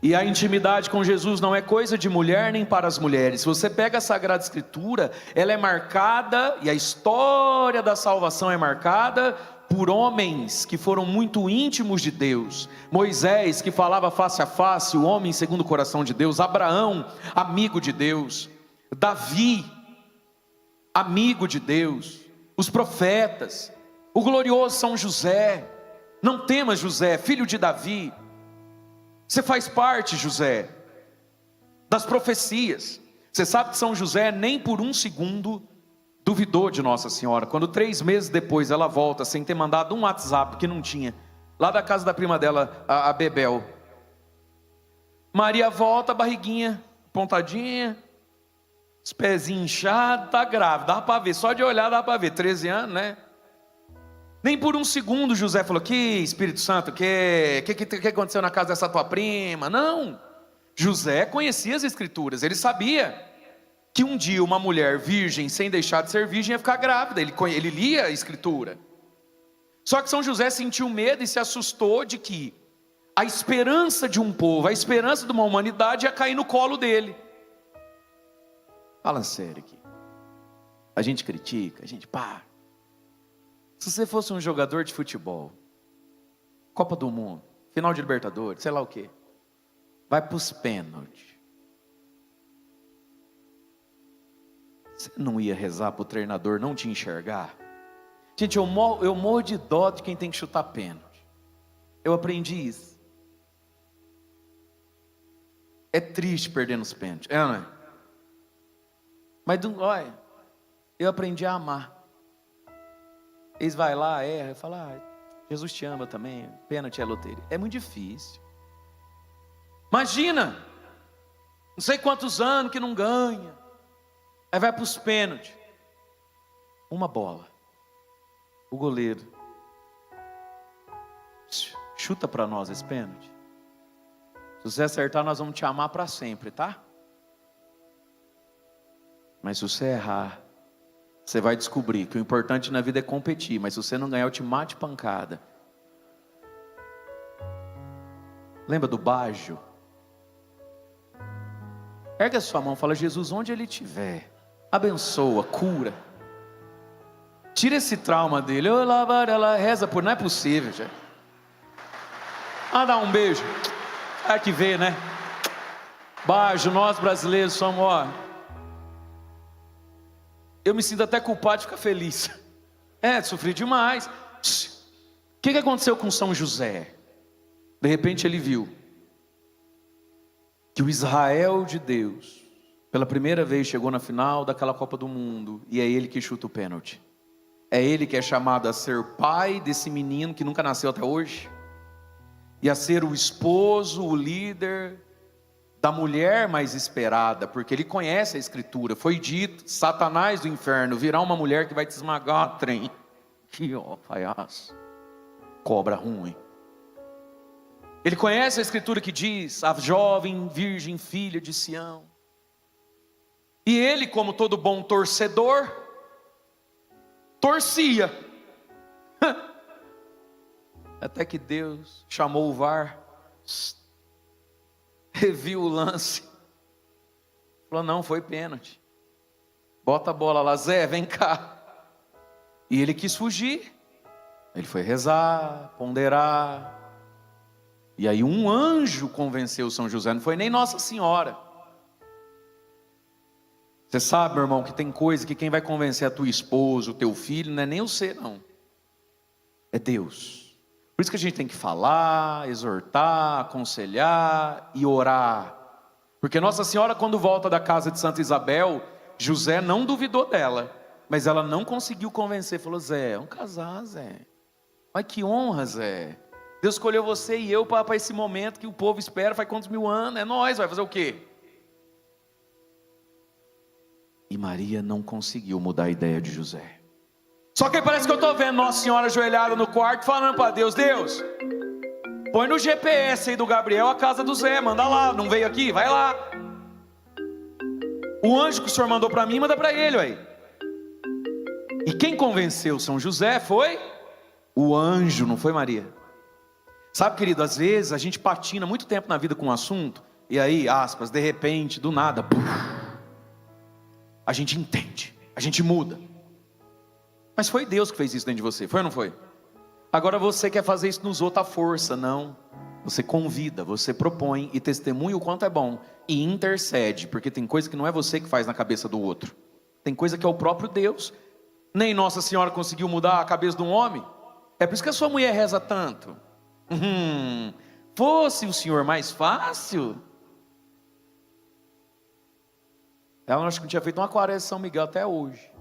E a intimidade com Jesus não é coisa de mulher nem para as mulheres. Se você pega a Sagrada Escritura, ela é marcada, e a história da salvação é marcada por homens que foram muito íntimos de Deus. Moisés, que falava face a face, o homem segundo o coração de Deus. Abraão, amigo de Deus. Davi, amigo de Deus. Os profetas. O glorioso São José. Não temas, José, filho de Davi. Você faz parte, José, das profecias. Você sabe que São José nem por um segundo duvidou de Nossa Senhora. Quando 3 meses depois ela volta, sem ter mandado um WhatsApp, que não tinha, lá da casa da prima dela, a Bebel. Maria volta, barriguinha pontadinha, os pezinhos inchados, tá grávida, dá para ver, só de olhar dá para ver, 13 anos, né? Nem por um segundo José falou: que Espírito Santo, que aconteceu na casa dessa tua prima? Não, José conhecia as Escrituras, ele sabia que um dia uma mulher virgem, sem deixar de ser virgem, ia ficar grávida. Ele lia a Escritura. Só que São José sentiu medo e se assustou de que a esperança de um povo, a esperança de uma humanidade ia cair no colo dele. Fala sério aqui. A gente critica, a gente pá. Se você fosse um jogador de futebol, Copa do Mundo, final de Libertadores, sei lá o quê, vai para os pênaltis, você não ia rezar para o treinador não te enxergar? Gente, eu morro de dó de quem tem que chutar pênalti. Eu aprendi isso. É triste perder nos pênaltis, não é? Mas olha, eu aprendi a amar. Eles vai lá, erra, e fala: Jesus te ama também. Pênalti é loteria. É muito difícil. Imagina, não sei quantos anos que não ganha. Aí vai para os pênaltis. Uma bola. O goleiro chuta para nós esse pênalti. Se você acertar, nós vamos te amar para sempre, tá? Mas se você errar, você vai descobrir que o importante na vida é competir. Mas se você não ganhar, eu te mate de pancada. Lembra do Bajo? Ergue a sua mão e fala: Jesus, onde ele estiver, abençoa, cura. Tira esse trauma dele. Ela reza por... Não é possível, gente. Dá um beijo. É que vê, né? Bajo, nós brasileiros somos, ó. Eu me sinto até culpado de ficar feliz. Sofri demais. O que aconteceu com São José? De repente ele viu que o Israel de Deus, pela primeira vez, chegou na final daquela Copa do Mundo. E é ele que chuta o pênalti. É ele que é chamado a ser pai desse menino que nunca nasceu até hoje. E a ser o esposo, o líder da mulher mais esperada. Porque ele conhece a escritura. Foi dito: Satanás do inferno virá uma mulher que vai te esmagar, trem. Que ó, palhaço. Cobra ruim. Ele conhece a escritura que diz: a jovem virgem filha de Sião. E ele, como todo bom torcedor, torcia. Até que Deus chamou o VAR, reviu o lance, falou: não, foi pênalti. Bota a bola lá, Zé, vem cá. E ele quis fugir. Ele foi rezar, ponderar. E aí um anjo convenceu São José, não foi nem Nossa Senhora. Você sabe, meu irmão, que tem coisa que quem vai convencer a tua esposa, o teu filho, não é nem você, não. É Deus. Por isso que a gente tem que falar, exortar, aconselhar e orar. Porque Nossa Senhora, quando volta da casa de Santa Isabel, José não duvidou dela, mas ela não conseguiu convencer. Falou: Zé, vamos casar, Zé. Olha que honra, Zé. Deus escolheu você e eu para esse momento que o povo espera faz quantos mil anos. É nós, vai fazer o quê? E Maria não conseguiu mudar a ideia de José. Só que parece que eu estou vendo Nossa Senhora ajoelhada no quarto, falando para Deus: Deus, põe no GPS aí do Gabriel a casa do Zé, manda lá, não veio aqui? Vai lá. O anjo que o Senhor mandou para mim, manda para ele, aí. E quem convenceu São José foi o anjo, não foi Maria. Sabe, querido, às vezes a gente patina muito tempo na vida com um assunto, e aí, aspas, de repente, do nada, puf, a gente entende, a gente muda. Mas foi Deus que fez isso dentro de você, foi ou não foi? Agora você quer fazer isso nos outros à força, não. Você convida, você propõe e testemunha o quanto é bom. E intercede, porque tem coisa que não é você que faz na cabeça do outro. Tem coisa que é o próprio Deus. Nem Nossa Senhora conseguiu mudar a cabeça de um homem. É por isso que a sua mulher reza tanto. Fosse o Senhor mais fácil, ela acho que não tinha feito uma quaresma de São Miguel até hoje.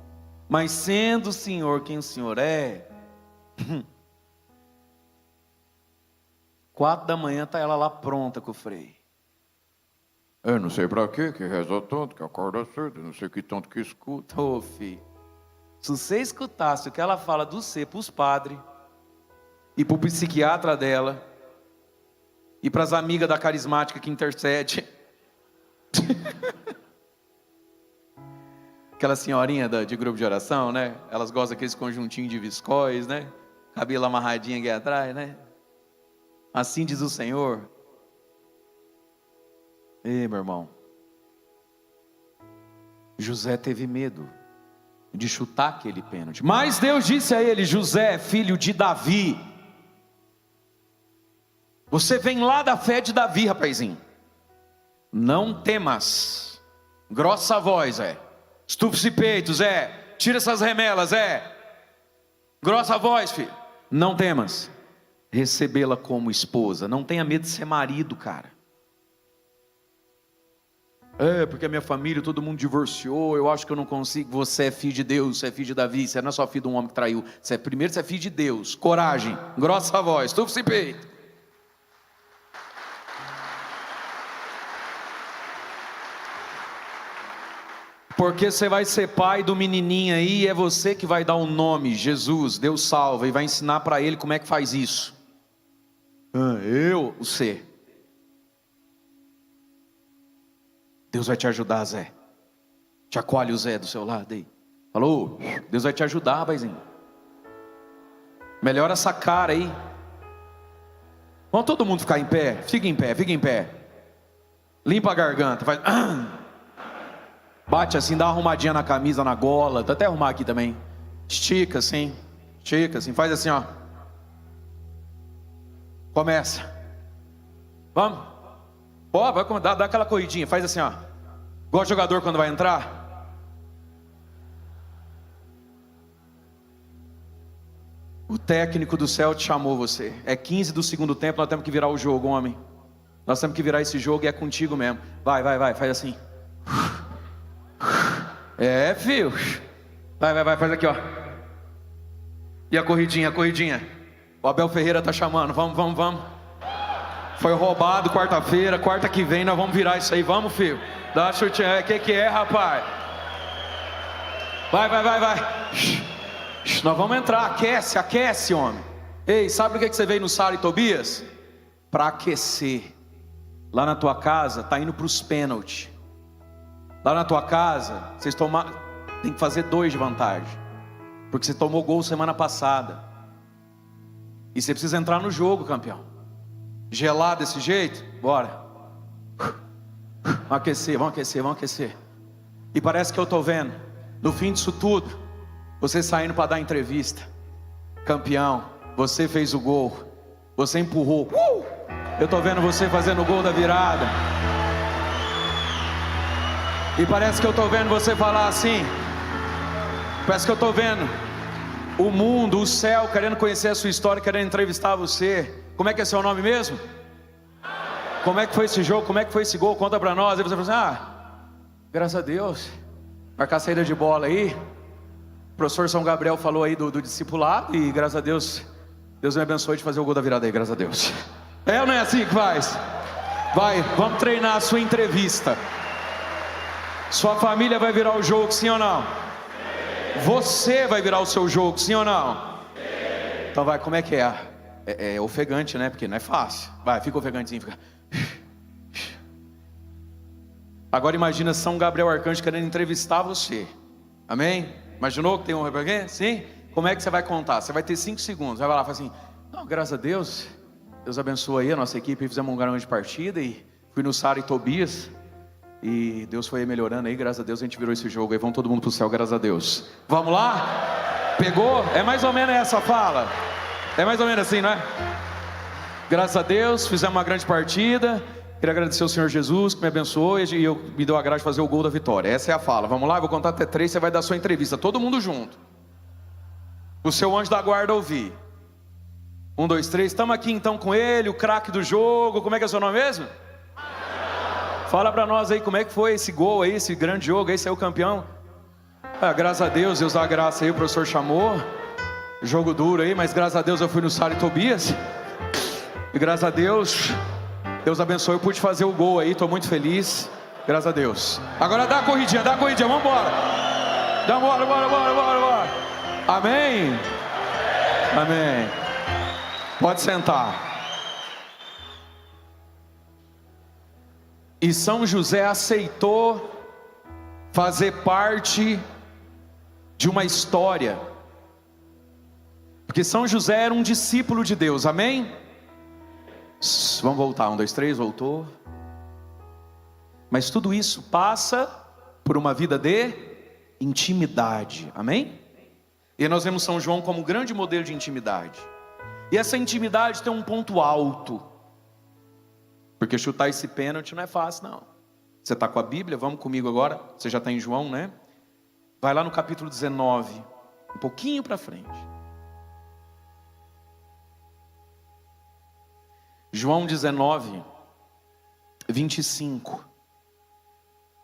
Mas sendo o Senhor quem o Senhor é, 4 da manhã está ela lá pronta com o freio. Eu não sei para quê, que reza tanto, que acorda cedo, não sei que tanto que escuta. Ô filho, se você escutasse o que ela fala do ser para os padres, e para o psiquiatra dela, e para as amigas da carismática que intercede. Aquela senhorinha de grupo de oração, né? Elas gostam daqueles conjuntinhos de viscóis, né? Cabelo amarradinho aqui atrás, né? Assim diz o Senhor. Ei, meu irmão. José teve medo de chutar aquele pênalti. Mas Deus disse a ele: José, filho de Davi, você vem lá da fé de Davi, rapazinho. Não temas. Grossa voz, estufa esse peito, Zé. Tira essas remelas, Grossa voz, filho. Não temas. Recebê-la como esposa. Não tenha medo de ser marido, cara. É, porque a minha família, todo mundo divorciou, eu acho que eu não consigo. Você é filho de Deus, você é filho de Davi, você não é só filho de um homem que traiu. Primeiro você é filho de Deus. Coragem, grossa a voz, tufa-se peito. Porque você vai ser pai do menininho aí, e é você que vai dar um nome, Jesus, Deus salva, e vai ensinar para ele como é que faz isso. Você. Deus vai te ajudar, Zé. Te acolhe o Zé do seu lado aí. Falou, Deus vai te ajudar, rapazinho. Melhora essa cara aí. Vamos todo mundo ficar em pé? Fica em pé, fica em pé. Limpa a garganta, faz... Bate assim, dá uma arrumadinha na camisa, na gola. Vou até arrumar aqui também. Estica assim, faz assim, ó. Começa. Vamos. Ó, vai dar aquela corridinha, faz assim, ó. Igual jogador quando vai entrar. O técnico do céu te chamou você. É 15 do segundo tempo, nós temos que virar o jogo, homem. Nós temos que virar esse jogo e é contigo mesmo. Vai, faz assim. É, filho. Vai, faz aqui, ó. E a corridinha. O Abel Ferreira tá chamando, vamos. Foi roubado quarta-feira, quarta que vem nós vamos virar isso aí, vamos, filho. Dá chute, que é, rapaz? Vai. Nós vamos entrar, aquece, homem. Ei, sabe o que você veio no Sara e Tobias? Para aquecer. Lá na tua casa, tá indo para os pênaltis. Lá na tua casa, vocês tem que fazer 2 de vantagem. Porque você tomou gol semana passada. E você precisa entrar no jogo, campeão. Gelar desse jeito? Bora. Vamos aquecer. E parece que eu estou vendo, no fim disso tudo, você saindo para dar entrevista. Campeão, você fez o gol. Você empurrou. Eu estou vendo você fazendo o gol da virada. E parece que eu estou vendo você falar assim. Parece que eu estou vendo o mundo, o céu, querendo conhecer a sua história, querendo entrevistar você. Como é que é seu nome mesmo? Como é que foi esse jogo? Como é que foi esse gol? Conta pra nós. Aí você fala assim, graças a Deus. Marcar a saída de bola aí. O professor São Gabriel falou aí do discipulado. E graças a Deus, Deus me abençoe de fazer o gol da virada aí, graças a Deus. É ou não é assim que faz? Vai, vamos treinar a sua entrevista. Sua família vai virar o jogo, sim ou não? Você vai virar o seu jogo, sim ou não? Então vai, como é que é? É ofegante, né? Porque não é fácil. Vai, fica ofegantezinho, fica. Agora imagina São Gabriel Arcanjo querendo entrevistar você. Amém? Imaginou que tem um alguém? Sim? Como é que você vai contar? Você vai ter 5 segundos. Vai lá e fala assim, não, graças a Deus, Deus abençoe aí a nossa equipe. Fizemos um grande partida e fui no Sara e Tobias. E Deus foi melhorando aí, graças a Deus a gente virou esse jogo aí. Vamos todo mundo pro céu, graças a Deus. Vamos lá? Pegou? É mais ou menos essa fala. É mais ou menos assim, não é? Graças a Deus, fizemos uma grande partida. Queria agradecer ao Senhor Jesus que me abençoou e me deu a graça de fazer o gol da vitória. Essa é a fala. Vamos lá, eu vou contar até 3, você vai dar a sua entrevista. Todo mundo junto. O seu anjo da guarda ouvir. 1, 2, 3. Estamos aqui então com ele, o craque do jogo. Como é que é o seu nome mesmo? Fala pra nós aí como é que foi esse gol aí, esse grande jogo aí, saiu campeão. Graças a Deus, Deus dá a graça aí, o professor chamou. Jogo duro aí, mas graças a Deus eu fui no Sara e Tobias. E graças a Deus, Deus abençoe, eu pude fazer o gol aí, estou muito feliz. Graças a Deus. Agora dá a corridinha, vamos embora. Bora. Amém? Amém. Pode sentar. E São José aceitou fazer parte de uma história. Porque São José era um discípulo de Deus, amém? Vamos voltar, 1, 2, 3, voltou. Mas tudo isso passa por uma vida de intimidade, amém? E nós vemos São João como um grande modelo de intimidade. E essa intimidade tem um ponto alto. Porque chutar esse pênalti não é fácil, não. Você está com a Bíblia? Vamos comigo agora. Você já está em João, né? Vai lá no capítulo 19, um pouquinho para frente. João 19, 25.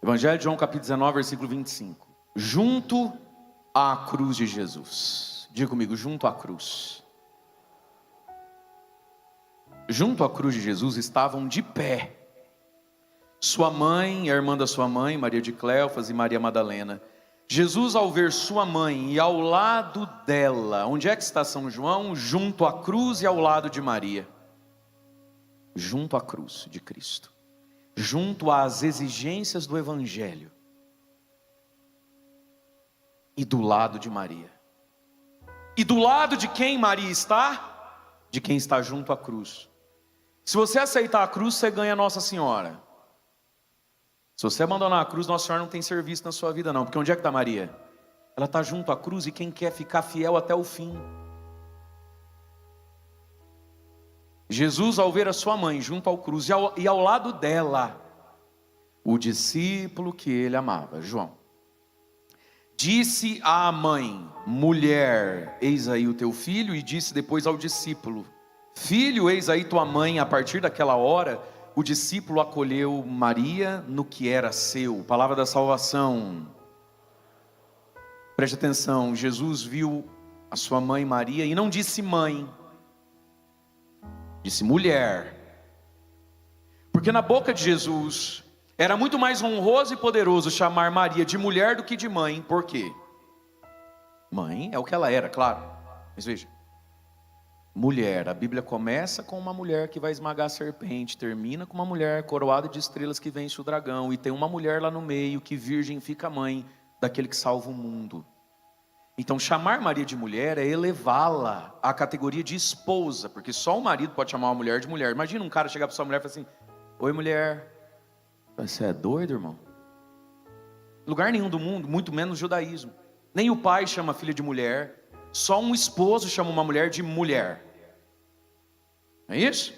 Evangelho de João, capítulo 19, versículo 25. Junto à cruz de Jesus. Diga comigo, junto à cruz. Junto à cruz de Jesus estavam de pé sua mãe, a irmã da sua mãe, Maria de Cleofas e Maria Madalena. Jesus, ao ver sua mãe e ao lado dela, onde é que está São João? Junto à cruz e ao lado de Maria. Junto à cruz de Cristo. Junto às exigências do Evangelho. E do lado de Maria. E do lado de quem Maria está? De quem está junto à cruz. Se você aceitar a cruz, você ganha Nossa Senhora. Se você abandonar a cruz, Nossa Senhora não tem serviço na sua vida não. Porque onde é que está Maria? Ela está junto à cruz e quem quer ficar fiel até o fim. Jesus, ao ver a sua mãe junto à cruz e ao lado dela, o discípulo que ele amava, João, disse à mãe: mulher, eis aí o teu filho. E disse depois ao discípulo: filho, eis aí tua mãe. A partir daquela hora, o discípulo acolheu Maria no que era seu. Palavra da salvação. Preste atenção, Jesus viu a sua mãe Maria e não disse mãe, disse mulher. Porque na boca de Jesus era muito mais honroso e poderoso chamar Maria de mulher do que de mãe. Por quê? Mãe é o que ela era, claro. Mas veja, mulher, a Bíblia começa com uma mulher que vai esmagar a serpente, termina com uma mulher coroada de estrelas que vence o dragão, e tem uma mulher lá no meio que virgem fica mãe daquele que salva o mundo. Então chamar Maria de mulher é elevá-la à categoria de esposa, porque só o marido pode chamar uma mulher de mulher. Imagina um cara chegar para sua mulher e falar assim: oi mulher. Você é doido, irmão? Lugar nenhum do mundo, muito menos no judaísmo, nem o pai chama a filha de mulher. Só um esposo chama uma mulher de mulher. Não é isso?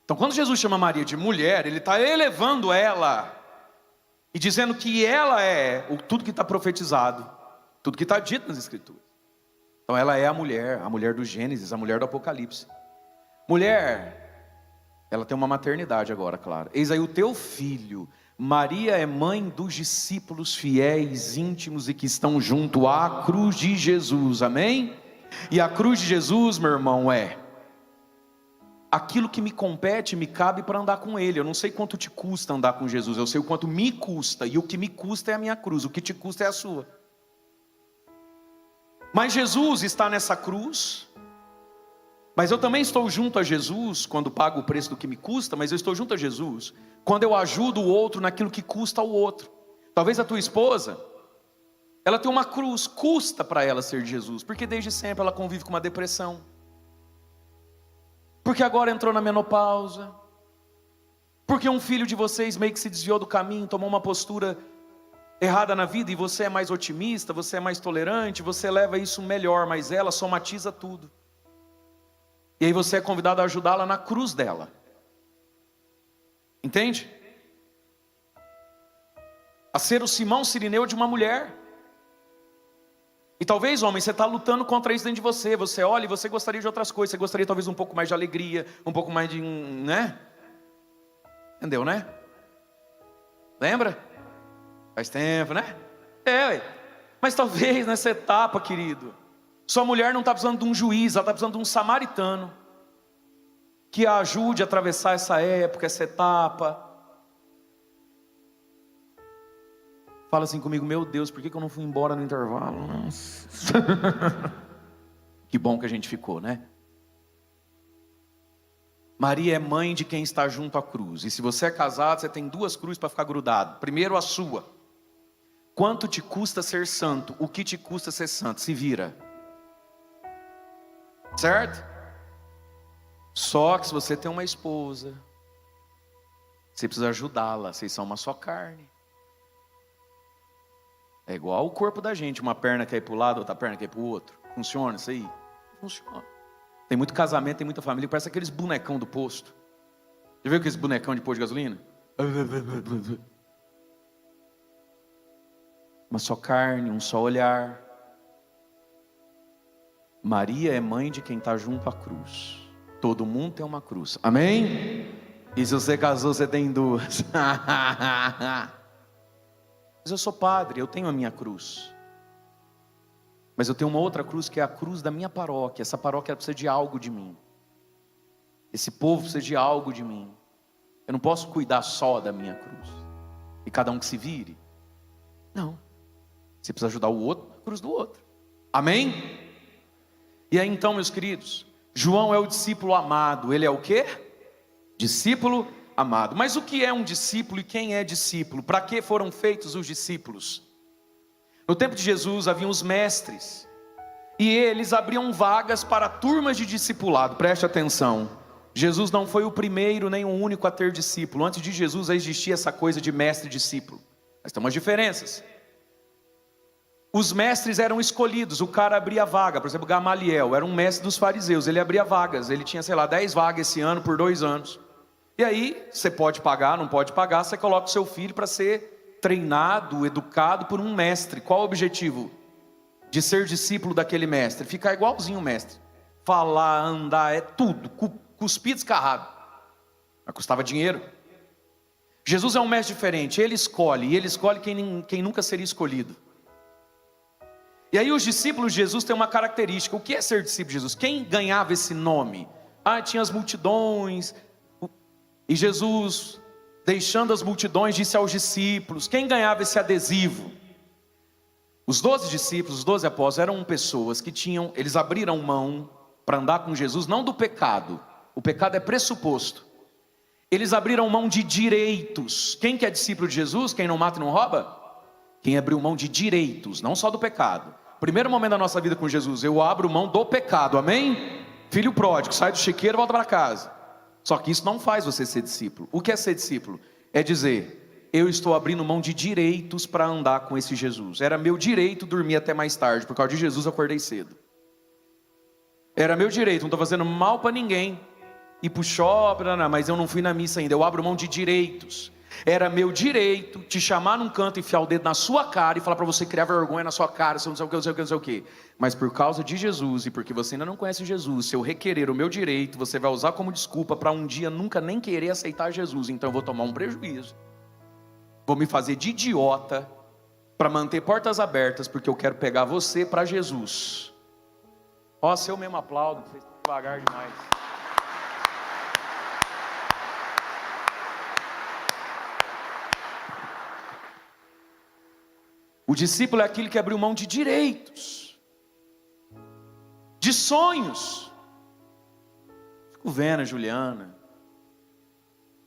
Então quando Jesus chama Maria de mulher, ele está elevando ela e dizendo que ela é tudo que está profetizado, tudo que está dito nas Escrituras. Então ela é a mulher do Gênesis, a mulher do Apocalipse. Mulher, ela tem uma maternidade agora, claro. Eis aí o teu filho. Maria é mãe dos discípulos fiéis, íntimos e que estão junto à cruz de Jesus, amém? E a cruz de Jesus, meu irmão, é aquilo que me compete, me cabe para andar com Ele. Eu não sei quanto te custa andar com Jesus, eu sei o quanto me custa, e o que me custa é a minha cruz, o que te custa é a sua. Mas Jesus está nessa cruz, mas eu também estou junto a Jesus quando pago o preço do que me custa, mas eu estou junto a Jesus quando eu ajudo o outro naquilo que custa ao outro. Talvez a tua esposa, ela tem uma cruz, custa para ela ser de Jesus, porque desde sempre ela convive com uma depressão, porque agora entrou na menopausa, porque um filho de vocês meio que se desviou do caminho, tomou uma postura errada na vida, e você é mais otimista, você é mais tolerante, você leva isso melhor, mas ela somatiza tudo. E aí você é convidado a ajudá-la na cruz dela. Entende? A ser o Simão Cirineu de uma mulher. E talvez, homem, você está lutando contra isso dentro de você. Você olha e você gostaria de outras coisas. Você gostaria talvez um pouco mais de alegria, um pouco mais de, né? Entendeu, né? Lembra? Faz tempo, né? Mas talvez nessa etapa, querido, sua mulher não está precisando de um juiz, ela está precisando de um samaritano que a ajude a atravessar essa época, essa etapa. Fala assim comigo: meu Deus, por que eu não fui embora no intervalo? Nossa. Que bom que a gente ficou, né? Maria é mãe de quem está junto à cruz. E se você é casado, você tem duas cruzes para ficar grudado. Primeiro a sua. Quanto te custa ser santo? O que te custa ser santo? Se vira. Certo? Só que se você tem uma esposa, você precisa ajudá-la. Vocês são uma só carne. É igual o corpo da gente. Uma perna quer ir para o lado, outra perna quer ir para o outro. Funciona isso aí? Funciona. Tem muito casamento, tem muita família que parece aqueles bonecão do posto. Já viu aqueles bonecão de posto de gasolina? Uma só carne, um só olhar. Maria é mãe de quem está junto à cruz. Todo mundo tem uma cruz, amém? E se você casou, você tem duas. Mas eu sou padre, eu tenho a minha cruz. Mas eu tenho uma outra cruz que é a cruz da minha paróquia. Essa paróquia precisa de algo de mim. Esse povo precisa de algo de mim. Eu não posso cuidar só da minha cruz. E cada um que se vire. Não. Você precisa ajudar o outro na cruz do outro. Amém? E aí então, meus queridos, João é o discípulo amado. Ele é o quê? Discípulo amado. Mas o que é um discípulo e quem é discípulo? Para que foram feitos os discípulos? No tempo de Jesus haviam os mestres. E eles abriam vagas para turmas de discipulado. Preste atenção. Jesus não foi o primeiro nem o único a ter discípulo. Antes de Jesus existia essa coisa de mestre e discípulo. Mas tem umas diferenças. Os mestres eram escolhidos, o cara abria vaga. Por exemplo, Gamaliel era um mestre dos fariseus, ele abria vagas. Ele tinha, 10 vagas esse ano por 2 anos. E aí, você pode pagar, não pode pagar, você coloca o seu filho para ser treinado, educado por um mestre. Qual o objetivo de ser discípulo daquele mestre? Ficar igualzinho o mestre. Falar, andar, é tudo, cuspir descarrado. Mas custava dinheiro. Jesus é um mestre diferente, ele escolhe, e ele escolhe quem nunca seria escolhido. E aí os discípulos de Jesus têm uma característica. O que é ser discípulo de Jesus? Quem ganhava esse nome? Tinha as multidões, e Jesus, deixando as multidões, disse aos discípulos. Quem ganhava esse adesivo? Os 12 discípulos, os 12 apóstolos, eram pessoas que eles abriram mão para andar com Jesus, não do pecado. O pecado é pressuposto. Eles abriram mão de direitos. Quem que é discípulo de Jesus? Quem não mata e não rouba? Quem abriu mão de direitos, não só do pecado. Primeiro momento da nossa vida com Jesus, eu abro mão do pecado, amém? Filho pródigo, sai do chiqueiro e volta para casa. Só que isso não faz você ser discípulo. O que é ser discípulo? É dizer, eu estou abrindo mão de direitos para andar com esse Jesus. Era meu direito dormir até mais tarde, por causa de Jesus eu acordei cedo. Era meu direito, não estou fazendo mal para ninguém. Ir para o shopping, mas eu não fui na missa ainda, eu abro mão de direitos. Era meu direito te chamar num canto, enfiar o dedo na sua cara e falar para você criar vergonha na sua cara, você não sei o que, não sei o que, não sei o que. Mas por causa de Jesus e porque você ainda não conhece Jesus, se eu requerer o meu direito, você vai usar como desculpa para um dia nunca nem querer aceitar Jesus. Então eu vou tomar um prejuízo. Vou me fazer de idiota para manter portas abertas, porque eu quero pegar você para Jesus. Se eu mesmo aplaudo, vocês estão devagar demais. O discípulo é aquele que abriu mão de direitos, de sonhos. Fico vendo a Juliana,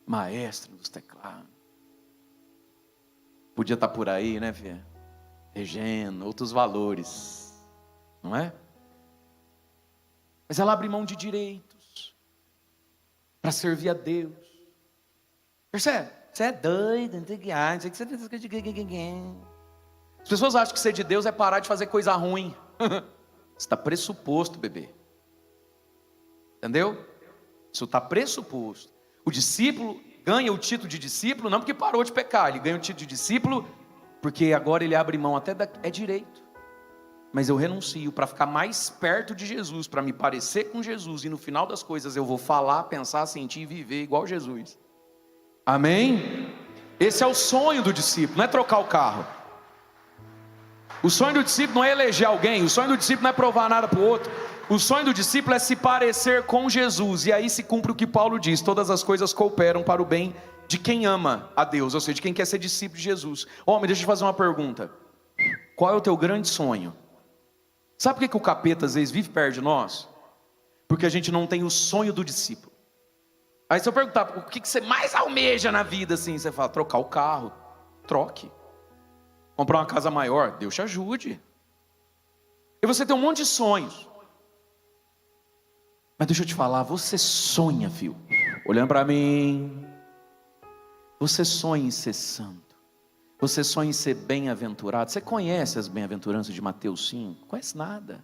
maestra dos teclados. Podia estar por aí, né, filha? Regendo, outros valores, não é? Mas ela abre mão de direitos para servir a Deus. Percebe? Você é doido, não sei o que, não sei o que você... As pessoas acham que ser de Deus é parar de fazer coisa ruim. Está pressuposto, bebê. Entendeu? Isso está pressuposto. O discípulo ganha o título de discípulo não porque parou de pecar. Ele ganha o título de discípulo porque agora ele abre mão até é direito. Mas eu renuncio para ficar mais perto de Jesus, para me parecer com Jesus. E no final das coisas eu vou falar, pensar, sentir e viver igual Jesus. Amém? Esse é o sonho do discípulo, não é trocar o carro. O sonho do discípulo não é eleger alguém. O sonho do discípulo não é provar nada para o outro. O sonho do discípulo é se parecer com Jesus. E aí se cumpre o que Paulo diz: todas as coisas cooperam para o bem de quem ama a Deus, ou seja, de quem quer ser discípulo de Jesus. Homem, deixa eu te fazer uma pergunta. Qual é o teu grande sonho? Sabe por que o capeta às vezes vive perto de nós? Porque a gente não tem o sonho do discípulo. Aí se eu perguntar, o que você mais almeja na vida? Assim, você fala, trocar o carro. Troque. Comprar uma casa maior, Deus te ajude. E você tem um monte de sonhos. Mas deixa eu te falar, você sonha, filho. Olhando para mim. Você sonha em ser santo. Você sonha em ser bem-aventurado. Você conhece as bem-aventuranças de Mateus 5? Conhece nada.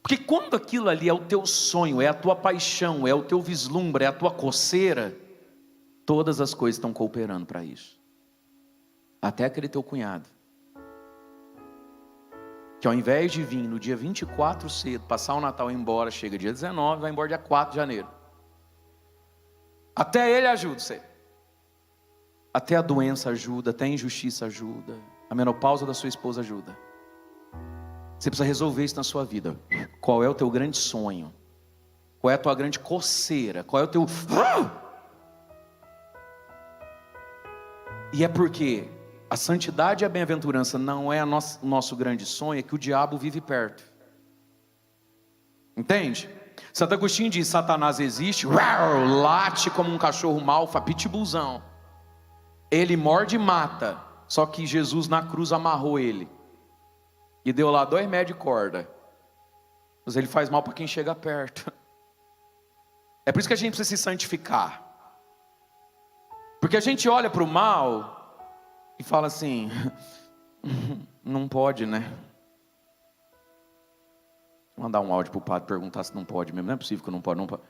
Porque quando aquilo ali é o teu sonho, é a tua paixão, é o teu vislumbre, é a tua coceira, todas as coisas estão cooperando para isso. Até aquele teu cunhado, que ao invés de vir no dia 24 cedo, passar o Natal e ir embora, chega dia 19, vai embora dia 4 de janeiro. Até ele ajuda você. Até a doença ajuda, até a injustiça ajuda. A menopausa da sua esposa ajuda. Você precisa resolver isso na sua vida. Qual é o teu grande sonho? Qual é a tua grande coceira? Qual é o teu... E é porque a santidade e a bem-aventurança não é o nosso grande sonho, é que o diabo vive perto. Entende? Santo Agostinho diz: Satanás existe, late como um cachorro malfa, pitbullzão. Ele morde e mata. Só que Jesus na cruz amarrou ele e deu lá 2 metros de corda. Mas ele faz mal para quem chega perto. É por isso que a gente precisa se santificar. Porque a gente olha para o mal e fala assim: não pode, né? Vou mandar um áudio para o padre perguntar se não pode mesmo. Não é possível que não pode, não pode.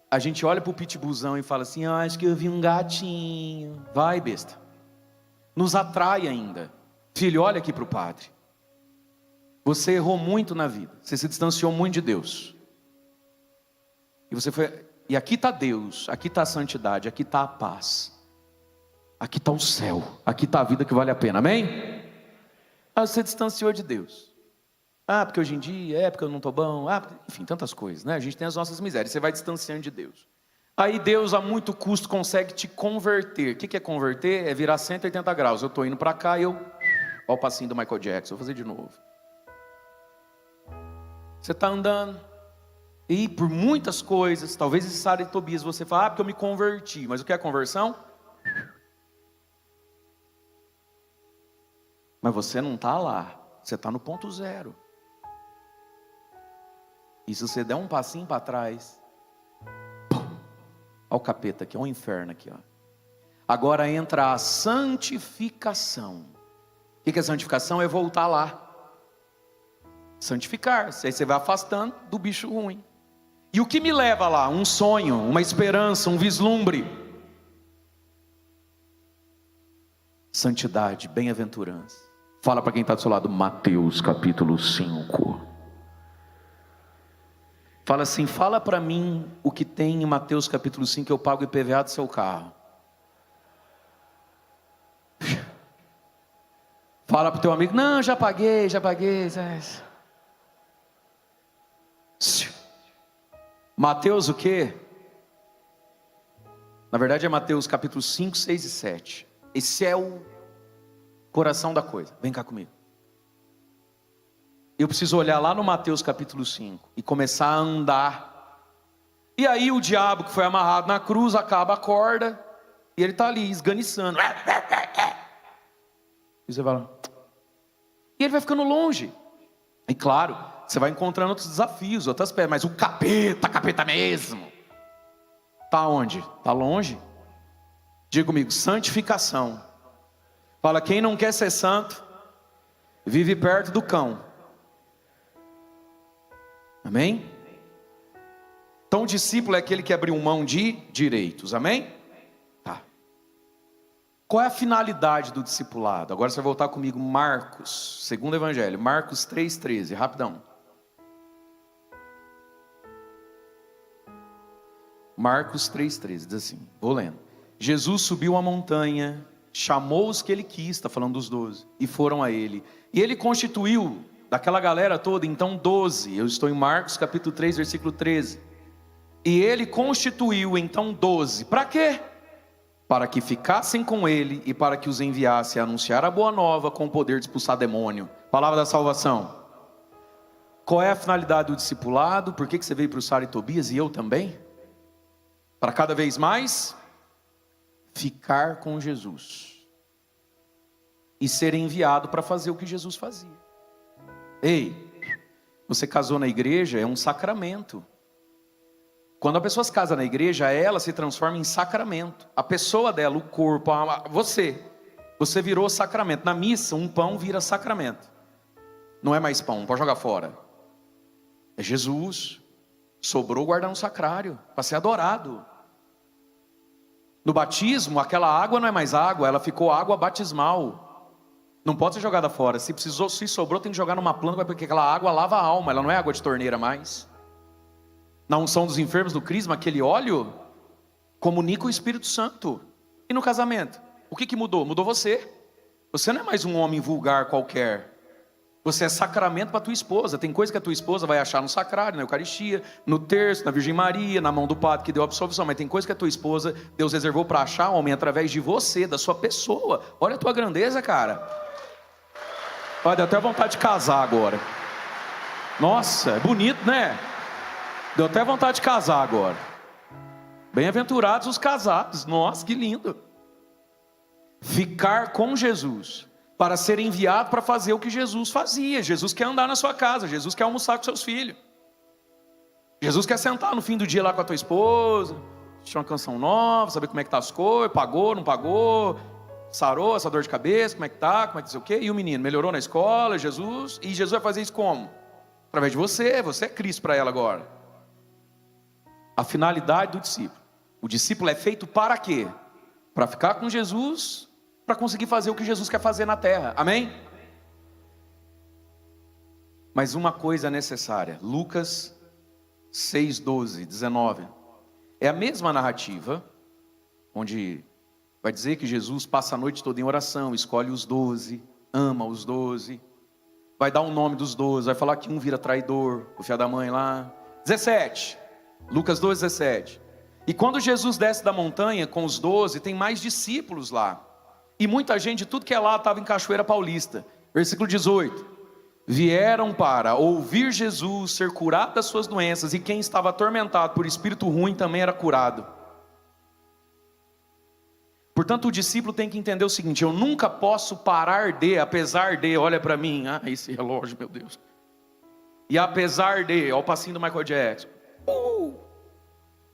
A gente olha para o pitbullzão e fala assim: acho que eu vi um gatinho. Vai, besta. Nos atrai ainda. Filho, olha aqui para o padre. Você errou muito na vida. Você se distanciou muito de Deus. E aqui está Deus, aqui está a santidade, aqui está a paz. Aqui está o céu, aqui está a vida que vale a pena, amém? Ah, você distanciou de Deus. Ah, porque hoje em dia, porque eu não estou bom. Enfim, tantas coisas, né? A gente tem as nossas misérias, você vai distanciando de Deus. Aí Deus a muito custo consegue te converter. O que é converter? É virar 180 graus. Eu estou indo para cá e eu... Olha o passinho do Michael Jackson, vou fazer de novo. Você está andando... E por muitas coisas, talvez esse Sara e Tobias, você fala: porque eu me converti. Mas o que é conversão? Mas você não está lá. Você está no ponto zero. E se você der um passinho para trás, pum, olha o capeta aqui, olha o inferno aqui, ó. Agora entra a santificação. O que é santificação? É voltar lá. Santificar-se. Aí você vai afastando do bicho ruim. E o que me leva lá? Um sonho, uma esperança, um vislumbre. Santidade, bem-aventurança. Fala para quem está do seu lado, Mateus capítulo 5. Fala assim: fala para mim o que tem em Mateus capítulo 5 que eu pago IPVA do seu carro. Fala para o teu amigo: não, já paguei. Mateus o quê? Na verdade é Mateus capítulo 5, 6 e 7. Esse é o coração da coisa. Vem cá comigo. Eu preciso olhar lá no Mateus capítulo 5 e começar a andar. E aí o diabo que foi amarrado na cruz acaba a corda e ele está ali esganiçando. E você vai lá. E ele vai ficando longe. E claro, você vai encontrando outros desafios, outras pedras. Mas o capeta mesmo, está onde? Está longe. Diga comigo: santificação. Fala: quem não quer ser santo, vive perto do cão. Amém? Então o discípulo é aquele que abriu mão de direitos, amém? Tá. Qual é a finalidade do discipulado? Agora você vai voltar comigo, Marcos, segundo evangelho, Marcos 3,13, rapidão. Marcos 3,13, diz assim, vou lendo. Jesus subiu a montanha, chamou os que ele quis, está falando dos 12, e foram a ele. E ele constituiu, daquela galera toda, então 12, eu estou em Marcos capítulo 3, versículo 13. E ele constituiu então 12, para quê? Para que ficassem com ele e para que os enviasse a anunciar a boa nova com o poder de expulsar demônio. Palavra da salvação. Qual é a finalidade do discipulado? Por que você veio para o Sara e Tobias e eu também? Para cada vez mais ficar com Jesus e ser enviado para fazer o que Jesus fazia. Ei, você casou na igreja, é um sacramento. Quando a pessoa se casa na igreja, ela se transforma em sacramento. A pessoa dela, o corpo, você virou sacramento. Na missa, um pão vira sacramento. Não é mais pão, pode jogar fora. É Jesus. Sobrou guardar no sacrário, para ser adorado. No batismo, aquela água não é mais água, ela ficou água batismal. Não pode ser jogada fora. Se sobrou, tem que jogar numa planta, porque aquela água lava a alma, ela não é água de torneira mais. Na unção dos enfermos do crisma, aquele óleo Comunica o Espírito Santo. E no casamento? O que mudou? Mudou você. Você não é mais um homem vulgar qualquer. Você é sacramento para tua esposa. Tem coisa que a tua esposa vai achar no sacrário, na Eucaristia, no terço, na Virgem Maria, na mão do padre que deu a absolvição. Mas tem coisa que a tua esposa, Deus reservou para achar, homem, através de você, da sua pessoa. Olha a tua grandeza, cara. Olha, deu até vontade de casar agora. Nossa, é bonito, né? Deu até vontade de casar agora. Bem-aventurados os casados. Nossa, que lindo. Ficar com Jesus, para ser enviado para fazer o que Jesus fazia. Jesus quer andar na sua casa, Jesus quer almoçar com seus filhos, Jesus quer sentar no fim do dia lá com a tua esposa, assistir uma canção nova, saber como é que tá as coisas, pagou, não pagou, sarou essa dor de cabeça, como é que tá, como é que não sei o quê. E o menino melhorou na escola, Jesus, e Jesus vai fazer isso como? Através de você é Cristo para ela agora. A finalidade do discípulo. O discípulo é feito para quê? Para ficar com Jesus, para conseguir fazer o que Jesus quer fazer na terra, amém? Mas uma coisa é necessária, Lucas 6, 12, 19, é a mesma narrativa, onde vai dizer que Jesus passa a noite toda em oração, escolhe os 12, ama os 12, vai dar o nome dos 12, vai falar que um vira traidor, o filho da mãe lá. 17, Lucas 12, 17, e quando Jesus desce da montanha com os 12, tem mais discípulos lá, e muita gente de tudo que é lá estava em Cachoeira Paulista. Versículo 18, vieram para ouvir Jesus ser curado das suas doenças, e quem estava atormentado por espírito ruim também era curado. Portanto, o discípulo tem que entender o seguinte: eu nunca posso parar de, apesar de, olha para mim, esse relógio, meu Deus, e apesar de, olha o passinho do Michael Jackson,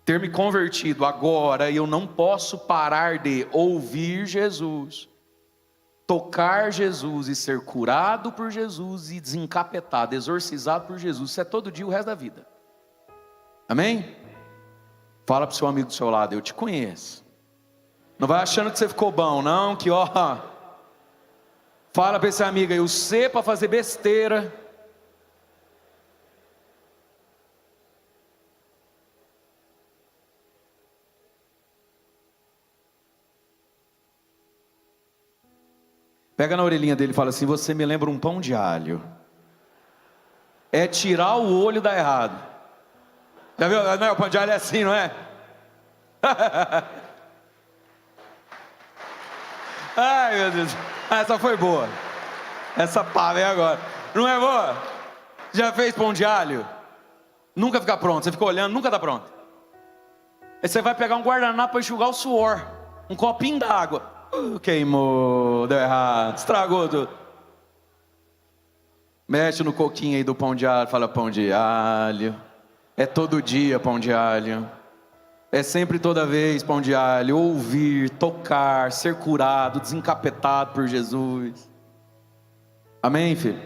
ter me convertido agora, eu não posso parar de ouvir Jesus, tocar Jesus e ser curado por Jesus e desencapetado, exorcizado por Jesus. Isso é todo dia o resto da vida, amém? Fala para o seu amigo do seu lado: eu te conheço. Não vai achando que você ficou bom, não, que ó. Fala para esse amigo aí: você para fazer besteira. Pega na orelhinha dele e fala assim: você me lembra um pão de alho. É tirar o olho da errado. Já viu? Não é, o pão de alho é assim, não é? Ai, meu Deus. Essa foi boa. Essa pá, vem agora. Não é boa? Já fez pão de alho? Nunca fica pronto. Você fica olhando, nunca está pronto. Aí você vai pegar um guardanapo para enxugar o suor, um copinho d'água. Queimou, deu errado, estragou tudo. Mexe no coquinho aí do pão de alho, fala: pão de alho. É todo dia pão de alho. É sempre, toda vez pão de alho. Ouvir, tocar, ser curado, desencapetado por Jesus. Amém, filho?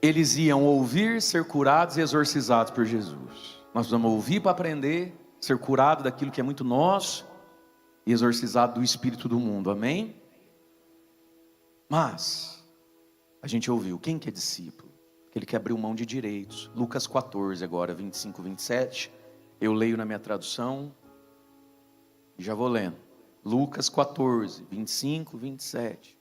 Eles iam ouvir, ser curados e exorcizados por Jesus. Nós precisamos ouvir para aprender, ser curado daquilo que é muito nosso e exorcizado do espírito do mundo, amém? Mas a gente ouviu, quem que é discípulo? Aquele que abriu mão de direitos. Lucas 14 agora, 25, 27, eu leio na minha tradução e já vou lendo. Lucas 14, 25, 27.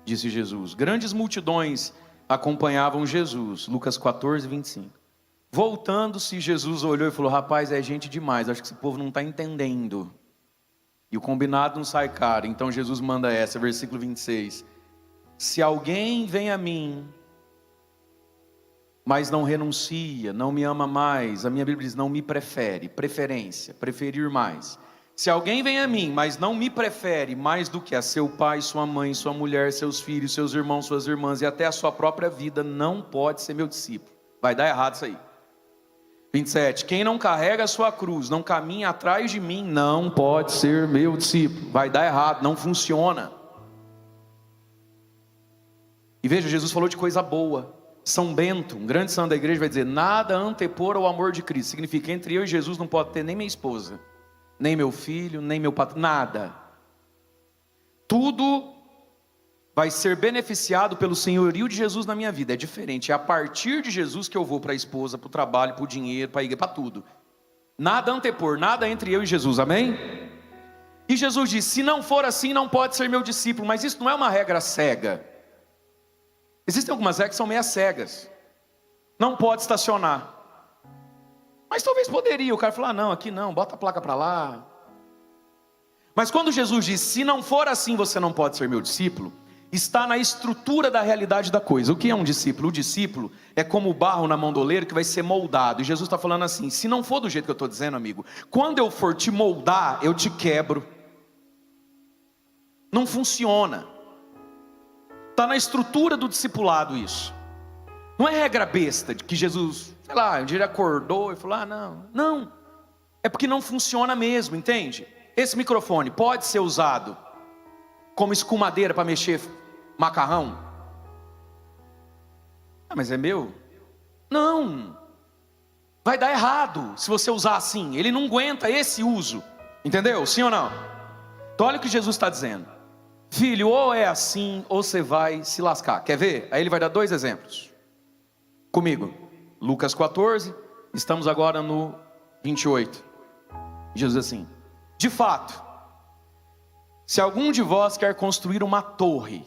Disse Jesus: grandes multidões acompanhavam Jesus. Lucas 14, 25. Voltando-se, Jesus olhou e falou: rapaz, é gente demais, acho que esse povo não está entendendo. E o combinado não sai caro. Então Jesus manda essa, versículo 26. Se alguém vem a mim, mas não renuncia, não me ama mais, a minha Bíblia diz: não me prefere, preferência, preferir mais. Se alguém vem a mim, mas não me prefere mais do que a seu pai, sua mãe, sua mulher, seus filhos, seus irmãos, suas irmãs e até a sua própria vida, não pode ser meu discípulo. Vai dar errado isso aí. 27, quem não carrega a sua cruz, não caminha atrás de mim, não pode ser meu discípulo. Vai dar errado, não funciona. E veja, Jesus falou de coisa boa. São Bento, um grande santo da igreja, vai dizer: nada antepor ao amor de Cristo. Significa, entre eu e Jesus não pode ter nem minha esposa, nem meu filho, nem meu patrão, nada. Tudo vai ser beneficiado pelo senhorio de Jesus na minha vida. É diferente, é a partir de Jesus que eu vou para a esposa, para o trabalho, para o dinheiro, para a igreja, para tudo. Nada antepor, nada entre eu e Jesus, amém? E Jesus diz, se não for assim, não pode ser meu discípulo. Mas isso não é uma regra cega. Existem algumas regras que são meio cegas. Não pode estacionar. Mas talvez poderia, o cara falar, não, aqui não, bota a placa para lá. Mas quando Jesus diz, se não for assim, você não pode ser meu discípulo, está na estrutura da realidade da coisa. O que é um discípulo? O discípulo é como o barro na mão do oleiro que vai ser moldado. E Jesus está falando assim, se não for do jeito que eu estou dizendo, amigo, quando eu for te moldar, eu te quebro. Não funciona. Está na estrutura do discipulado isso. Não é regra besta de que Jesus, sei lá, um dia ele acordou e falou, não. É porque não funciona mesmo, entende? Esse microfone pode ser usado como escumadeira para mexer macarrão? Mas é meu? Não. Vai dar errado se você usar assim. Ele não aguenta esse uso. Entendeu? Sim ou não? Então olha o que Jesus está dizendo. Filho, ou é assim, ou você vai se lascar. Quer ver? Aí ele vai dar 2 exemplos. Comigo. Lucas 14. Estamos agora no 28. Jesus diz assim. De fato, se algum de vós quer construir uma torre,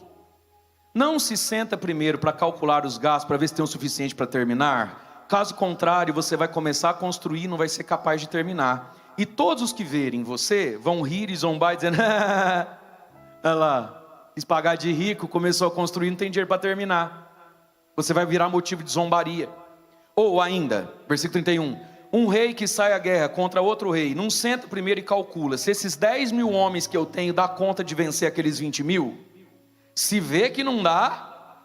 não se senta primeiro para calcular os gastos, para ver se tem o suficiente para terminar. Caso contrário, você vai começar a construir e não vai ser capaz de terminar. E todos os que verem você vão rir e zombar e dizendo, olha lá, quis pagar de rico, começou a construir, não tem dinheiro para terminar. Você vai virar motivo de zombaria. Ou ainda, versículo 31, um rei que sai à guerra contra outro rei, não senta primeiro e calcula, se esses 10.000 homens que eu tenho dá conta de vencer aqueles 20.000, se vê que não dá,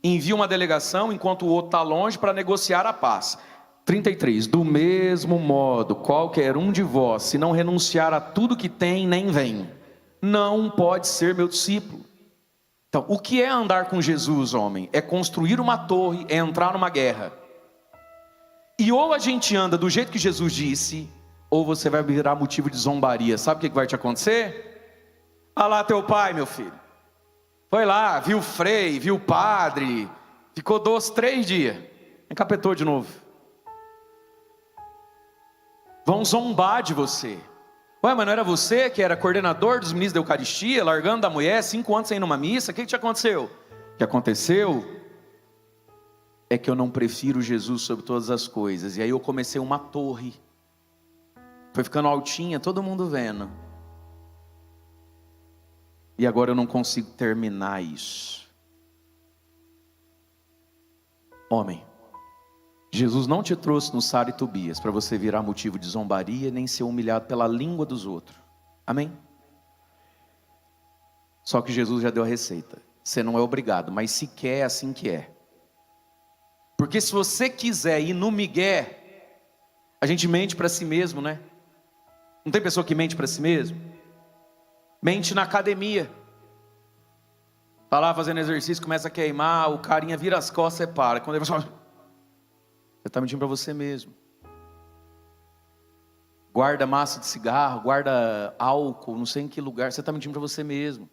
envia uma delegação enquanto o outro está longe para negociar a paz. 33, do mesmo modo, qualquer um de vós, se não renunciar a tudo que tem, nem vem, não pode ser meu discípulo. Então, o que é andar com Jesus, homem? É construir uma torre, é entrar numa guerra. E ou a gente anda do jeito que Jesus disse, ou você vai virar motivo de zombaria. Sabe o que vai te acontecer? Ah lá teu pai, meu filho. Foi lá, viu o frei, viu o padre, ficou 3 dias, encapetou de novo. Vão zombar de você. Ué, mas não era você que era coordenador dos ministros da Eucaristia, largando da mulher, 5 anos sem ir numa missa? O que te aconteceu? O que aconteceu é que eu não prefiro Jesus sobre todas as coisas. E aí eu comecei uma torre. Foi ficando altinha, todo mundo vendo. E agora eu não consigo terminar isso. Homem, Jesus não te trouxe no Sara e Tobias para você virar motivo de zombaria, nem ser humilhado pela língua dos outros. Amém? Só que Jesus já deu a receita. Você não é obrigado, mas se quer, é assim que é. Porque se você quiser ir no migué, a gente mente para si mesmo, né? Não tem pessoa que mente para si mesmo? Mente na academia. Tá lá fazendo exercício, começa a queimar, o carinha vira as costas e para. Quando ele fala, você está mentindo para você mesmo. Guarda massa de cigarro, guarda álcool, não sei em que lugar, você está mentindo para você mesmo.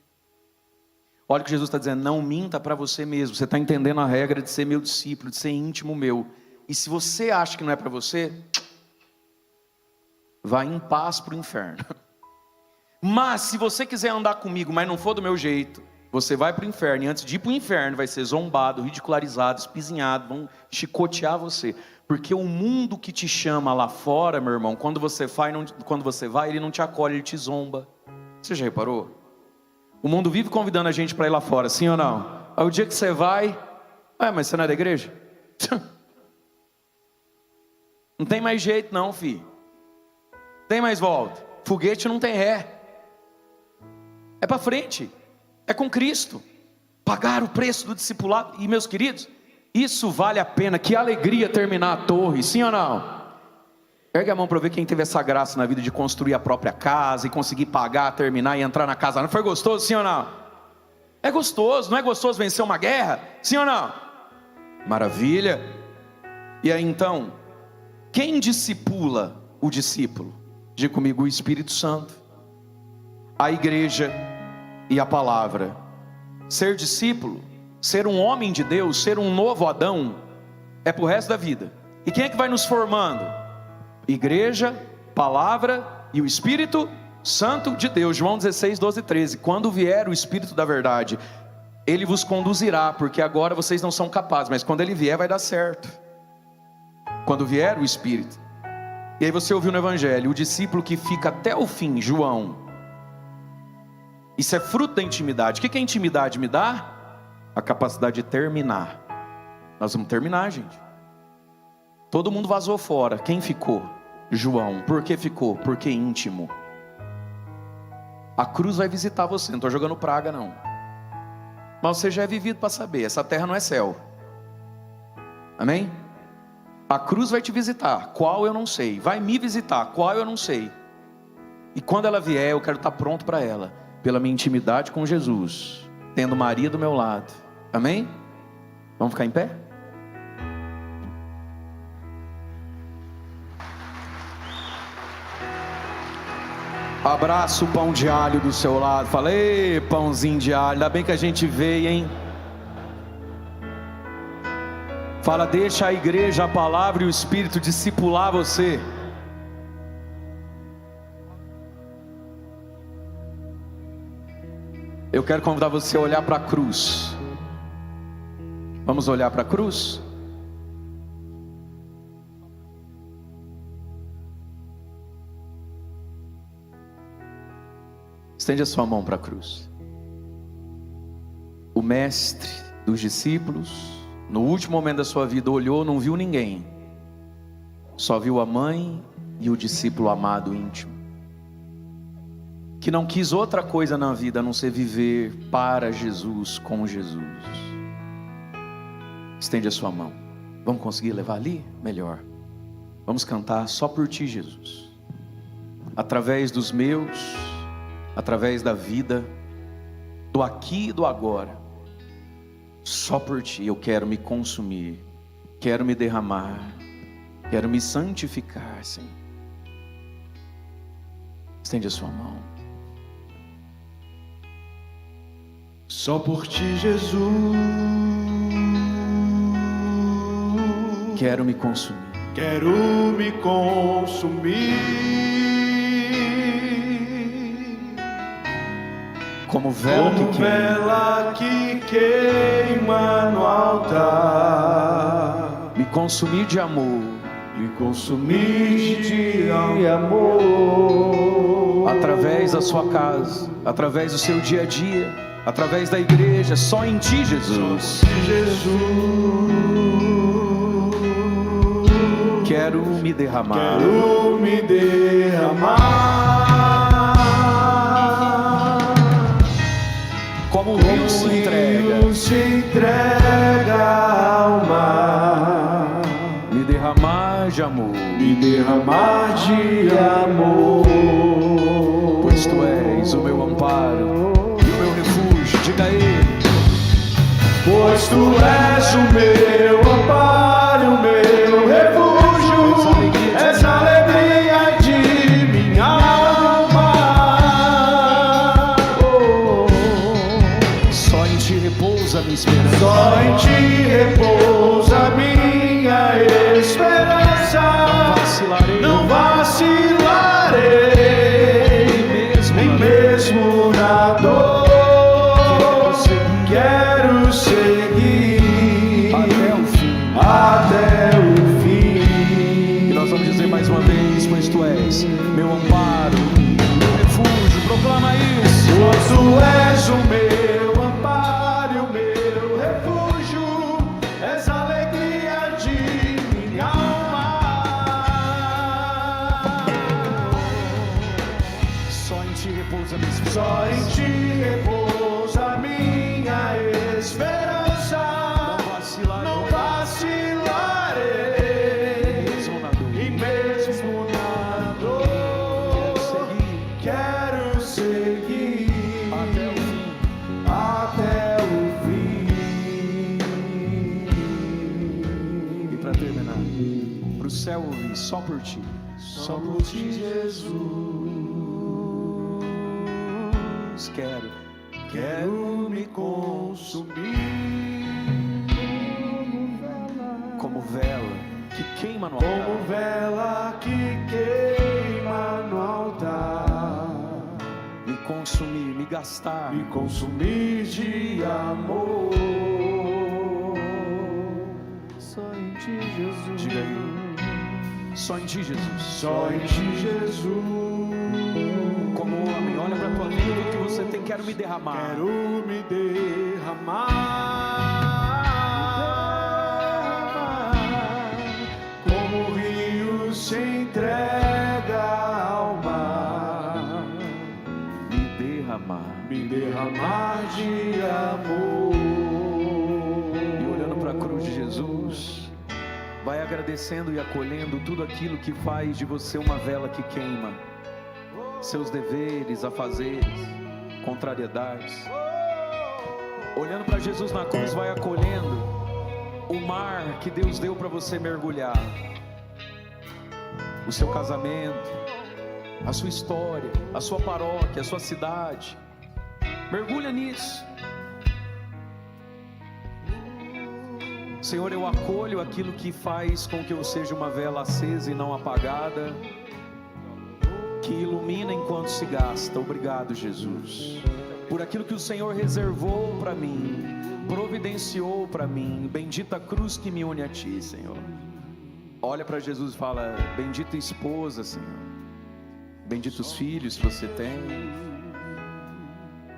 Olha o que Jesus está dizendo, não minta para você mesmo. Você está entendendo a regra de ser meu discípulo, de ser íntimo meu. E se você acha que não é para você, vá em paz para o inferno. Mas se você quiser andar comigo, mas não for do meu jeito, você vai para o inferno. E antes de ir para o inferno, vai ser zombado, ridicularizado, espizinhado, vão chicotear você. Porque o mundo que te chama lá fora, meu irmão, quando você vai, ele não te acolhe, ele te zomba. Você já reparou? O mundo vive convidando a gente para ir lá fora, sim ou não? Aí o dia que você vai, mas você não é da igreja? Não tem mais jeito não, filho. Tem mais volta. Foguete não tem ré. É para frente. É com Cristo. Pagar o preço do discipulado. E meus queridos, isso vale a pena. Que alegria terminar a torre, sim ou não? Ergue a mão para ver quem teve essa graça na vida de construir a própria casa e conseguir pagar, terminar e entrar na casa. Não foi gostoso, sim ou não? É gostoso, não é gostoso vencer uma guerra? Sim ou não? Maravilha. E aí então, quem discipula o discípulo? Diga comigo, o Espírito Santo, a igreja e a palavra. Ser discípulo, ser um homem de Deus, ser um novo Adão, é pro resto da vida. E quem é que vai nos formando? Igreja, palavra e o Espírito Santo de Deus. João 16, 12 e 13. Quando vier o Espírito da verdade, Ele vos conduzirá, porque agora vocês não são capazes, mas quando Ele vier vai dar certo. Quando vier o Espírito. E aí você ouviu no Evangelho, o discípulo que fica até o fim, João. Isso é fruto da intimidade. O que a intimidade me dá? A capacidade de terminar. Nós vamos terminar, gente. Todo mundo vazou fora. Quem ficou? João. Por que ficou? Porque íntimo. A cruz vai visitar você. Não estou jogando praga não. Mas você já é vivido para saber. Essa terra não é céu. Amém? A cruz vai te visitar. Qual eu não sei. Vai me visitar. Qual eu não sei. E quando ela vier, eu quero estar pronto para ela. Pela minha intimidade com Jesus. Tendo Maria do meu lado. Amém? Vamos ficar em pé? Abraça o pão de alho do seu lado. Fala, ei, pãozinho de alho. Ainda bem que a gente veio, hein? Fala, deixa a igreja, a palavra e o Espírito discipular você. Eu quero convidar você a olhar para a cruz. Vamos olhar para a cruz? Estende a sua mão para a cruz. O mestre dos discípulos, no último momento da sua vida, olhou, não viu ninguém. Só viu a mãe e o discípulo amado íntimo. Que não quis outra coisa na vida a não ser viver para Jesus, com Jesus. Estende a sua mão. Vamos conseguir levar ali? Melhor. Vamos cantar só por ti, Jesus. Através dos meus, através da vida, do aqui e do agora. Só por ti eu quero me consumir, quero me derramar, quero me santificar, Senhor. Estende a sua mão. Só por ti, Jesus. Quero me consumir. Quero me consumir. Como vela Como que queima. vela que queima no altar. Me consumir de amor. Me consumir de amor. Através da sua casa, através do seu dia a dia, através da igreja, só em ti, Jesus. Jesus. Quero me derramar. Quero me derramar. Como o rio se entrega. Se entrega ao mar. Me derramar de amor. Me derramar de amor. Pois tu és o meu amparo e o meu refúgio. Diga a ele. Pois tu és o meu amparo e o meu refúgio. És a alegria de minha alma. Só em ti repousa a minha esperança. Só em ti repousa minha esperança. Não vacilarei, Nem mesmo na dor. Quero seguir até o fim. E nós vamos dizer mais uma vez, pois tu és meu amparo, meu refúgio. Proclama isso. Pois tu és o meu amparo e o meu refúgio. És a alegria de minha alma. Só em ti repousa a minha esperança. Só em ti repousa minha esperança. Não vacilarei, Mesmo na dor. e mesmo na dor. Quero seguir até o fim. E para terminar, para o céu ouvir, só por ti. Só por ti, Jesus. quero me consumir como vela que queima no altar. como vela que queima no altar. Me consumir, me gastar, Me consumir de amor. Só em ti, Jesus. Diga aí. Só em ti, Jesus. Só em ti, Jesus. Como homem, olha para a tua vida, o que você tem. Quero me derramar. Quero me derramar, como o rio se entrega ao mar. Me derramar de amor. E olhando para a cruz de Jesus, vai agradecendo e acolhendo tudo aquilo que faz de você uma vela que queima. Seus deveres, afazeres, contrariedades. Olhando para Jesus na cruz, vai acolhendo o mar que Deus deu para você mergulhar. O seu casamento, a sua história, a sua paróquia, a sua cidade. Mergulha nisso. Senhor, eu acolho aquilo que faz com que eu seja uma vela acesa e não apagada, que ilumina enquanto se gasta. Obrigado, Jesus, por aquilo que o Senhor reservou para mim, providenciou para mim. Bendita cruz que me une a Ti, Senhor. Olha para Jesus e fala: bendita esposa, Senhor. Benditos filhos que você tem.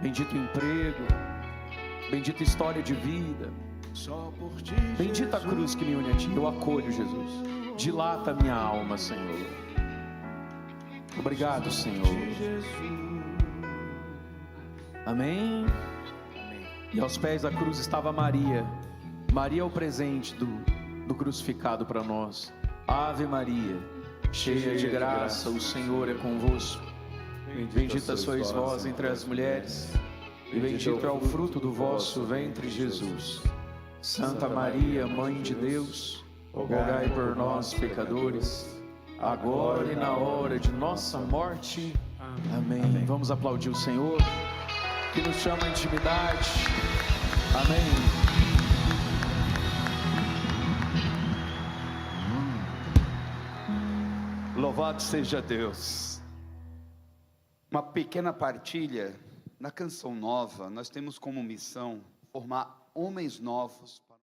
Bendito emprego. Bendita história de vida. Bendita a cruz que me une a Ti. Eu acolho, Jesus. Dilata a minha alma, Senhor. Obrigado, Senhor. Amém. E aos pés da cruz estava Maria. Maria é o presente do crucificado para nós. Ave Maria, cheia de graça, o Senhor é convosco. Bendita sois vós entre as mulheres, e bendito é o fruto do vosso ventre, Jesus. Santa Maria, Mãe de Deus, rogai por nós, pecadores, agora e na hora de nossa morte. Amém. Vamos aplaudir o Senhor, que nos chama à intimidade. Amém. Louvado seja Deus. Uma pequena partilha. Na Canção Nova, nós temos como missão formar homens novos